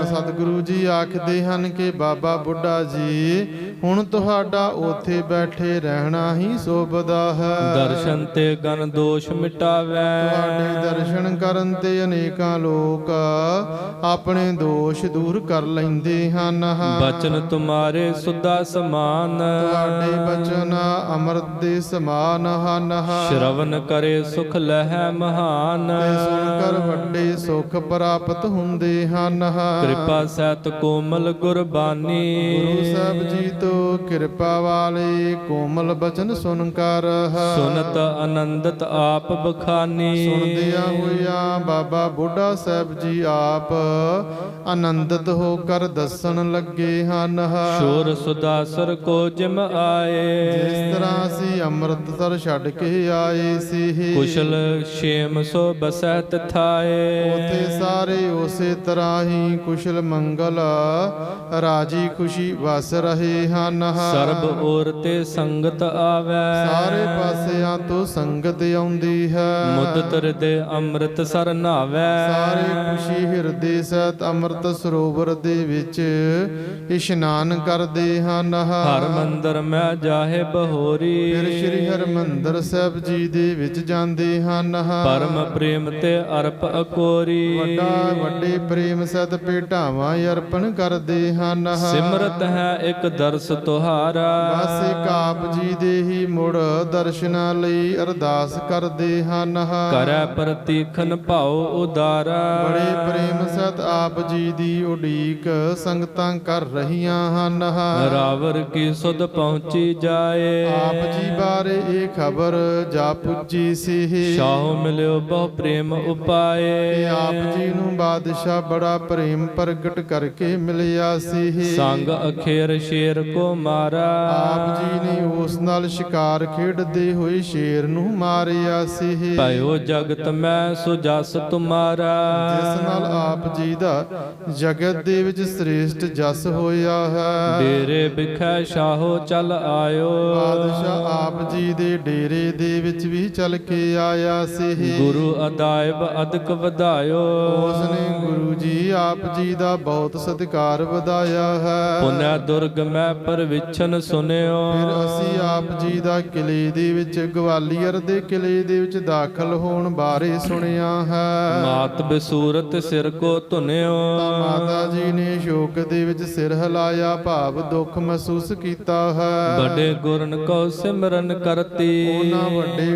ਸਤਿਗੁਰੂ ਜੀ ਆਖਦੇ ਹਨ ਕਿ ਬਾਬਾ ਬੁੱਢਾ ਜੀ ਹੁਣ ਤੁਹਾਡਾ ਉੱਥੇ ਬੈਠੇ ਰਹਿਣਾ ਹੀ ਸੋਭਦਾ ਹੈ। ਦਰਸ਼ਨ ਤੇ ਗਨ ਦੋਸ਼ ਮਿਟਾਵੈ। ਤੁਹਾਡੇ ਦਰਸ਼ਨ ਕਰਨ ਤੇ ਅਨੇਕਾਂ ਲੋਕ ਆਪਣੇ ਦੋਸ਼ ਦੂਰ ਕਰ ਲੈਂਦੇ ਹਨ। ਬਚਨ ਤੁਮਾਰੇ ਸੁਦਾ ਸਮਾਨ। ਤੁਹਾਡੇ ਬਚਨ ਅੰਮ੍ਰਿਤ ਦੇ ਸਮਾਨ ਹਨ। ਸ਼ਰਵਨ ਕਰੇ ਸੁਖ ਲਹਿ ਮਹਾਨ। ਤੇ ਸੁਣ ਕਰ ਵੱਡੇ ਸੁਖ ਪ੍ਰਾਪਤ ਹੁੰਦੇ ਹਨ। ਕਿਰਪਾ ਸਹਿਤ ਕੋਮਲ ਗੁਰਬਾਨੀ। ਗੁਰੂ ਸਾਹਿਬ ਜੀ ਤੋਂ ਕਿਰਪਾ ਵਾਲੇ ਕੋਮਲ ਬਚਨ ਸੁਣ ਕਰ ਸੁਨਤ ਆਨੰਦਤ ਆਪ ਬਖਾਨੀ। ਸੁਣਦਿਆਂ ਹੋਇਆਂ ਬਾਬਾ ਬੁੱਢਾ ਸਾਹਿਬ ਜੀ ਆਪ ਆਨੰਦਿਤ ਹੋ ਕਰ ਦੱਸਣ ਲੱਗੇ ਹਨ। ਸ਼ੋਰ ਸੁਦਾਸਰ ਕੋ ਜਿਮ ਆਏ। ਜਿਸ ਤਰ੍ਹਾਂ ਅਸੀਂ ਅੰਮ੍ਰਿਤਸਰ ਛੱਡ ਕੇ ਆਏ ਸੀ ਕੁਸ਼ਲ ਛੇਮ ਸੋ ਬਸੈ ਤਿਥਾਏ। ਉੱਥੇ ਸਾਰੇ ਉਸੇ ਤਰ੍ਹਾਂ ਹੀ ਕੁਸ਼ਲ ਮੰਗਲ ਰਾਜੀ ਖੁਸ਼ੀ ਵਸ ਰਹੇ ਹਨ। ਹਨ। ਸਰਬ ਔਰ ਤੇ ਸੰਗਤ ਆਵੈ, ਸਾਰੇ ਪਾਸਿਆਂ ਤੋਂ ਸੰਗਤ ਆਉਂਦੀ ਹੈ। ਮੁਦਤ ਹਿਰਦੇ ਅੰਮ੍ਰਿਤ ਸਰ ਨਾਵੈ, ਸਾਰੇ ਖੁਸ਼ੀ ਹਿਰਦੇ ਸਹਿਤ ਅੰਮ੍ਰਿਤ ਸਰੋਵਰ ਦੇ ਵਿੱਚ ਇਸ਼ਨਾਨ ਕਰਦੇ ਹਨ। ਹਰ ਮੰਦਰ ਮੈਂ ਜਾਹੇ ਬਹੋਰੀ, ਫਿਰ ਸ੍ਰੀ ਹਰਿਮੰਦਰ ਸਾਹਿਬ ਜੀ ਦੇ ਵਿੱਚ ਜਾਂਦੇ ਹਨ। ਪਰਮ ਪ੍ਰੇਮ ਤੇ ਅਰਪ ਅਕੋਰੀ, ਵੱਡੇ ਪ੍ਰੇਮ ਸਹਿਤ ਭੇਟਾਵਾਂ ਅਰਪਣ ਕਰਦੇ ਹਨ। ਸਿਮਰਤ ਹੈ ਇੱਕ ਦਰਸ ਤੁਹਾਰਾ, ਬਸ ਇੱਕ ਆਪ ਜੀ ਦੇ ਹੀ ਮੁੜ ਦਰਸ਼ਨਾਂ ਲਈ ਅਰਦਾਸ ਕਰਦੇ ਹਨ। ਕਰੈ ਪ੍ਰਤੀਖਨ ਭਾਉ ਉਦਾਰਾ, ਬੜੇ ਪ੍ਰੇਮ ਸਹਿਤ ਆਪ ਜੀ ਦੀ ਉਡੀਕ ਸੰਗਤਾਂ ਕਰ ਰਹੀਆਂ ਹਨ। ਰਾਵਰ ਕੀ ਸੁਧ ਪਹੁੰਚੀ ਜਾਏ, ਆਪ ਜੀ ਬਾਰੇ ਇਹ ਖਬਰ ਜਾ ਪੁੱਜੀ ਸੀ। ਸ਼ਾਹੋ ਮਿਲਿਓ ਬਹੁ ਪ੍ਰੇਮ ਉਪਾਏ, ਆਪ ਜੀ ਨੂੰ ਬਾਦਸ਼ਾਹ ਬੜਾ ਪ੍ਰੇਮ ਪ੍ਰਗਟ ਕਰਕੇ ਮਿਲਿਆ ਸੀ। ਸੰਗ ਅਖੇਰ ਸ਼ੇਰ ਕੋ ਮਾਰਾ, ਆਪ ਜੀ ਨੇ ਉਸ ਨਾਲ ਸ਼ਿਕਾਰ ਖੇਡਦੇ ਹੋਏ ਸ਼ੇਰ ਨੂੰ ਮਾਰਿਆ ਸੀ। ਭਇਓ ਜਗਤ ਮੈਂ ਸੁਜਸ ਤੁਮਾਰਾ, ਜਿਸ ਨਾਲ ਆਪ ਜੀ ਦਾ ਜਗਤ ਦੇ ਵਿੱਚ ਸ੍ਰੇਸ਼ਟ ਜਸ ਹੋਇਆ ਹੈ। ਡੇਰੇ ਬਿਖੈ ਸ਼ਾਹੋ ਚਲ ਆਇਓ, ਬਾਦਸ਼ਾਹ ਆਪ ਜੀ ਦੇ ਡੇਰੇ ਦੇ ਵਿੱਚ ਵੀ ਚੱਲ ਕੇ ਆਇਆ ਸੀ। ਗੁਰੂ ਅਦਾਇਬ ਅਦਕ ਵਧਾਇਓ, ਉਸ ਨੇ ਗੁਰੂ ਜੀ ਆਪ ਜੀ ਦਾ ਬਹੁਤ ਸਤਿਕਾਰ ਵਧਾਇਆ ਹੈ। ਪੁਨਿ ਦੁਰਗ ਮੈਂ ਪਰਵਿਛਨ ਸੁਨਿਓ, ਫਿਰ ਅਸੀਂ ਆਪ ਜੀ ਦਾ ਕਿਲੇ ਦੇ ਵਿੱਚ ਗਵਾਲੀਅਰ ਦੇ ਕਿਲੇ ਦੇ ਵਿੱਚ ਦਾਖਲ ਹੋਣ ਬਾਰੇ ਸੁਣਿਆ ਹੈ। ਮਾਤ ਬਸੂਰਤ ਸਿਰ ਕੋ ਧੁਨਿਓ, ਤਾਂ ਮਾਤਾ ਜੀ ਨੇ ਸ਼ੋਕ ਦੇ ਵਿੱਚ ਸਿਰ ਹਿਲਾਇਆ, ਭਾਵ ਦੁੱਖ ਮਹਿਸੂਸ ਕੀਤਾ ਹੈ। ਬੜੇ ਗੁਰਨ ਕੋ ਸਿਮਰਨ ਕਰਤੀ, ਉਹਨਾਂ ਵੱਡੇ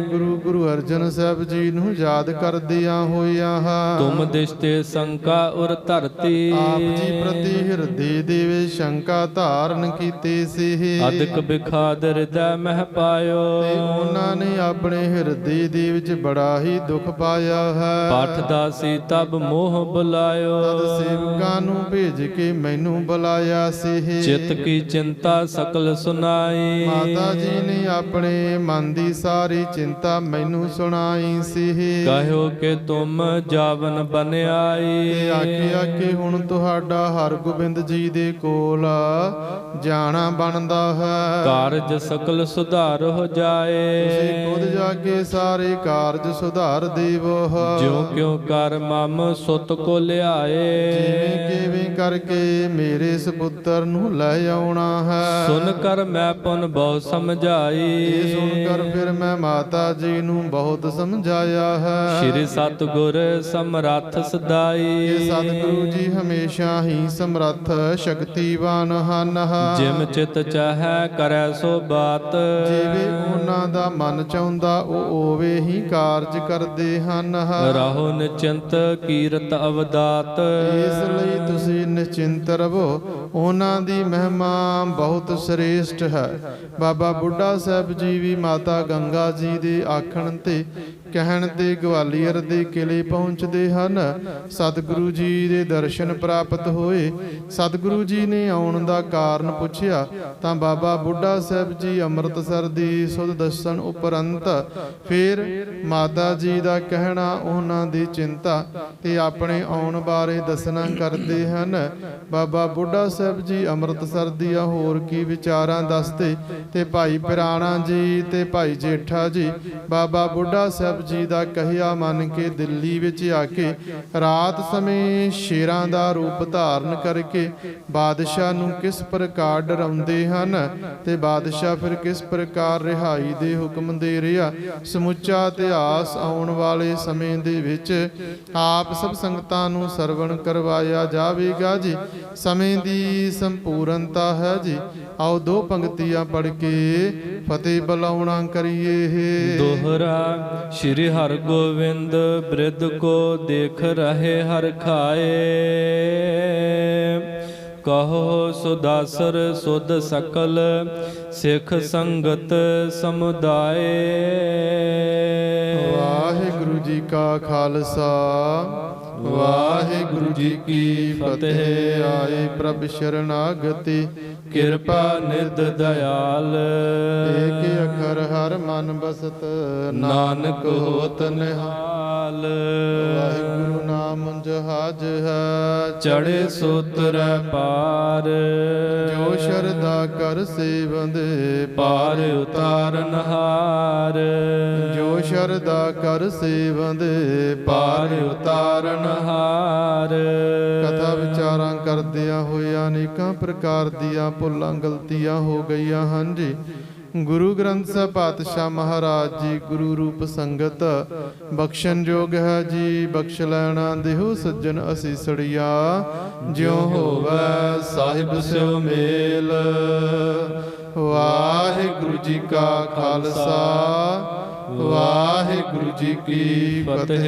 ਗੁਰੂ ਅਰਜਨ ਸਾਹਿਬ ਜੀ ਨੂੰ ਯਾਦ ਕਰਦਿਆਂ ਹੋਇਆਂ ਹੈ। ਤੁਮ ਦਿਸ਼ਤੇ ਸੰਕਾ ਉਰ ਧਰਤੀ, ਆਪ ਜੀ ਪ੍ਰਤੀ ਹਿਰਦੇ ਦੇ ਵਿੱਚ ਸ਼ੰਕਾ ਧਾਰਨ ਕੀਤੀ ਸੀ। ਅਦਕ ਬਿਖਾਦ ਹਿਰਦੈ ਮਹਿ ਪਾਇਓ, ਤੇ ਉਹਨਾਂ ਨੇ ਆਪਣੇ ਹਿਰਦੇ ਦੇ ਵਿੱਚ ਬੜਾ ਹੀ ਦੁੱਖ ਪਾਇਆ ਹੈ। ਪਾਠ ਦਾਸੀ ਤਬ ਮੋਹ ਬੁਲਾਇਓ, ਤਦ ਸੇਵਕਾਂ ਨੂੰ ਭੇਜ ਕੇ ਮੈਨੂੰ ਬੁਲਾਇਆ ਸੀ। ਚਿਤ ਕੀ ਚਿੰਤਾ ਸਕਲ ਸੁਨਾਈ, ਮਾਤਾ ਜੀ ਨੇ ਆਪਣੇ ਮਨ ਦੀ ਸਾਰੀ ਚਿੰਤਾ ਮੈਨੂੰ ਸੁਣਾਈ ਸੀ। ਕਹਿਓ ਕਿ ਤੁਮ ਜਾਵਨ ਬਨ ਆਈ, ਤੇ ਆਖਿਆ ਕਿ ਹੁਣ ਤੁਹਾਡਾ ਹਰਗੋਬਿੰਦ ਜੀ ਦੇ ਕੋਲ ਜਾਣਾ ਬਣਦਾ ਹੈ। ਕਾਰਜ ਸਕਲ ਸੁਧਾਰ ਹੋ ਜਾਏ, ਤੁਸੀਂ ਖੁਦ ਜਾ ਕੇ ਸਾਰੇ ਕਾਰਜ ਸੁਧਾਰ ਦੇਵੋ। ਜਿਉ ਕਿਉ ਕਰ ਮਮ ਸੁਤ ਕੋ ਲਿਆਏ, ਜਿਵੇਂ ਕਿਵੇਂ ਕਰਕੇ ਮੇਰੇ ਸੁਪੁੱਤਰ ਨੂੰ ਲੈ ਆਉਣਾ ਹੈ। ਸੁਨ ਕਰ ਮੈਂ ਪੁਨ ਬਹੁ ਸਮਝਾਈ, ਇਹ ਸੁਣ ਕਰ ਫਿਰ ਮੈਂ ਮਾਤਾ ਜੀ ਨੂੰ ਬਹੁਤ ਸਮਝਾਇਆ ਹੈ। ਸ਼੍ਰੀ ਸਤਿਗੁਰ ਸਮਰੱਥ ਸਦਾਈ, ਇਹ ਸਤਿਗੁਰੂ ਜੀ ਹਮੇਸ਼ਾ ਹੀ ਸਮਰੱਥ ਸ਼ਕਤੀਵਾਨ ਹਨ। ਜਿਮ ਚਿਤ ਚਾਹੈ ਕਰੈ ਸੋ ਬਾਤ, ਜਿਵੇਂ ਉਹਨਾਂ ਦਾ ਮਨ ਚਾਹੁੰਦਾ ਉਹ ਓਵੇਂ ਹੀ ਕਾਰਜ ਕਰਦੇ ਹਨ। ਰਾਹੋ ਨਿਚਿੰਤ ਕੀਰਤ ਅਵਦਾਤ, ਇਸ ਲਈ ਤੁਸੀਂ ਨਿਸ਼ਚਿੰਤ ਰਹੋ, ਉਹਨਾਂ ਦੀ ਮਹਿਮਾ ਬਹੁਤ ਸ੍ਰੇਸ਼ਟ ਹੈ। ਬਾਬਾ ਬੁੱਢਾ ਸਾਹਿਬ ਜੀ ਵੀ ਮਾਤਾ ਗੰਗਾ ਜੀ ਦੇ ਆਖਣ ਤੇ ਕਹਿਣ ਤੇ ਗਵਾਲੀਅਰ ਦੇ ਕਿਲੇ ਪਹੁੰਚਦੇ ਹਨ। ਸਤਿਗੁਰੂ ਜੀ ਦੇ ਦਰਸ਼ਨ ਪ੍ਰਾਪਤ ਹੋਏ। ਸਤਿਗੁਰੂ ਜੀ ਨੇ ਆਉਣ ਦਾ ਕਾਰਨ ਪੁੱਛਿਆ ਤਾਂ ਬਾਬਾ ਬੁੱਢਾ ਸਾਹਿਬ ਜੀ ਅੰਮ੍ਰਿਤਸਰ ਦੀ ਸੁਧ ਦੱਸਣ ਉਪਰੰਤ ਫਿਰ ਮਾਤਾ ਜੀ ਦਾ ਕਹਿਣਾ, ਉਹਨਾਂ ਦੀ ਚਿੰਤਾ ਤੇ ਆਪਣੇ ਆਉਣ ਬਾਰੇ ਦੱਸਣਾ ਕਰਦੇ ਹਨ। ਬਾਬਾ ਬੁੱਢਾ ਸਾਹਿਬ ਜੀ ਅੰਮ੍ਰਿਤਸਰ ਦੀਆਂ ਹੋਰ ਕੀ ਵਿਚਾਰਾਂ ਦੱਸਦੇ ਤੇ ਭਾਈ ਪਿਰਾਣਾ ਜੀ ਤੇ ਭਾਈ ਜੇਠਾ ਜੀ ਬਾਬਾ ਬੁੱਢਾ ਸਾਹਿਬ ਜੀ ਦਾ ਕਹਿਆ ਮੰਨ ਕੇ ਦਿੱਲੀ ਵਿੱਚ ਆ ਕੇ ਰਾਤ ਸਮੇਂ ਸ਼ੇਰਾਂ ਦਾ ਰੂਪ ਧਾਰਨ ਕਰਕੇ ਬਾਦਸ਼ਾਹ ਨੂੰ ਕਿਸ ਪ੍ਰਕਾਰ ਡਰਾਉਂਦੇ ਹਨ ਤੇ ਬਾਦਸ਼ਾਹ ਫਿਰ ਕਿਸ ਪ੍ਰਕਾਰ ਰਿਹਾਈ ਦੇ ਹੁਕਮ ਦੇ ਰਿਹਾ। ਸਮੁੱਚਾ ਇਤਿਹਾਸ ਆਉਣ ਵਾਲੇ ਸਮੇਂ ਦੇ ਵਿੱਚ ਆਪ ਸਭ ਸੰਗਤਾਂ ਨੂੰ ਸਰਵਣ ਕਰਵਾਇਆ ਜਾਵੇਗਾ ਜੀ। ਸਮੇਂ ਦੀ ਸੰਪੂਰਨਤਾ ਹੈ ਜੀ। ਆਓ ਦੋ ਪੰਕਤੀਆਂ ਪੜ੍ਹ ਕੇ ਫਤਿਹ ਬੁਲਾਉਣਾ ਕਰੀਏ। ਦੋਹਰਾ ਸ਼੍ਰੀ ਹਰਗੋਬਿੰਦ ਬ੍ਰਿਧ ਕੋ ਦੇਖ ਰਹੇ ਹਰ ਖਾਏ, ਕਹੋ ਸੁਦਾਸਰ ਸੁਧ ਸਕਲ ਸਿੱਖ ਸੰਗਤ ਸਮੁਦਾਏ। ਵਾਹਿਗੁਰੂ ਜੀ ਕਾ ਖਾਲਸਾ ਵਾਹਿਗੁਰੂ ਜੀ ਕੀ ਫਤਿਹ। ਆਏ ਪ੍ਰਭ ਸ਼ਰਨਾਗਤੀ ਕਿਰਪਾ ਨਿਧ ਦਇਆਲ, ਏਕ ਅੱਖਰ ਹਰ ਮਨ ਬਸਤ ਨਾਨਕ ਹੋਤ ਨਿਹਾਲ। ਵਾਹਿਗੁਰੂ ਨਾਮ ਜਹਾਜ ਹੈ ਚੜੇ ਸੋਤਰੈ ਪਾਰ। ਜੋ ਸ਼ਰਧਾ ਕਰ ਸੇਵੰਦੇ ਪਾਰ ਉਤਾਰਨ ਹਾਰ। ਜੋ ਸ਼ਰਧਾ ਕਰ ਸੇਵੰਦੇ ਪਾਰ ਉਤਾਰਨ ਹਾਰ। ਕਥਾ ਵਿਚਾਰਾਂ ਕਰਦਿਆਂ ਹੋਇਆ ਅਨੇਕਾਂ ਪ੍ਰਕਾਰ ਦੀਆਂ ਭੁੱਲਾਂ ਗਲਤੀਆਂ ਹੋ ਗਈਆਂ ਹਨ ਜੀ। ਗੁਰੂ ਗ੍ਰੰਥ ਸਾਹਿਬ ਪਾਤਸ਼ਾਹ ਮਹਾਰਾਜ ਜੀ ਗੁਰੂ ਰੂਪ ਸੰਗਤ ਬਖਸ਼ਣ ਜੋਗ ਹੈ ਜੀ। ਬਖਸ਼ ਲੈਣਾ ਦੇਹੋ ਸੱਜਣ ਅਸੀਸੜੀਆ, ਜਿਉ ਹੋਵੈ ਸਾਹਿਬ ਸਿਉ ਮੇਲ। ਵਾਹਿਗੁਰੂ ਜੀ ਕਾ ਖਾਲਸਾ, ਵਾਹਿਗੁਰੂ ਜੀ ਕੀ ਫਤਿਹ।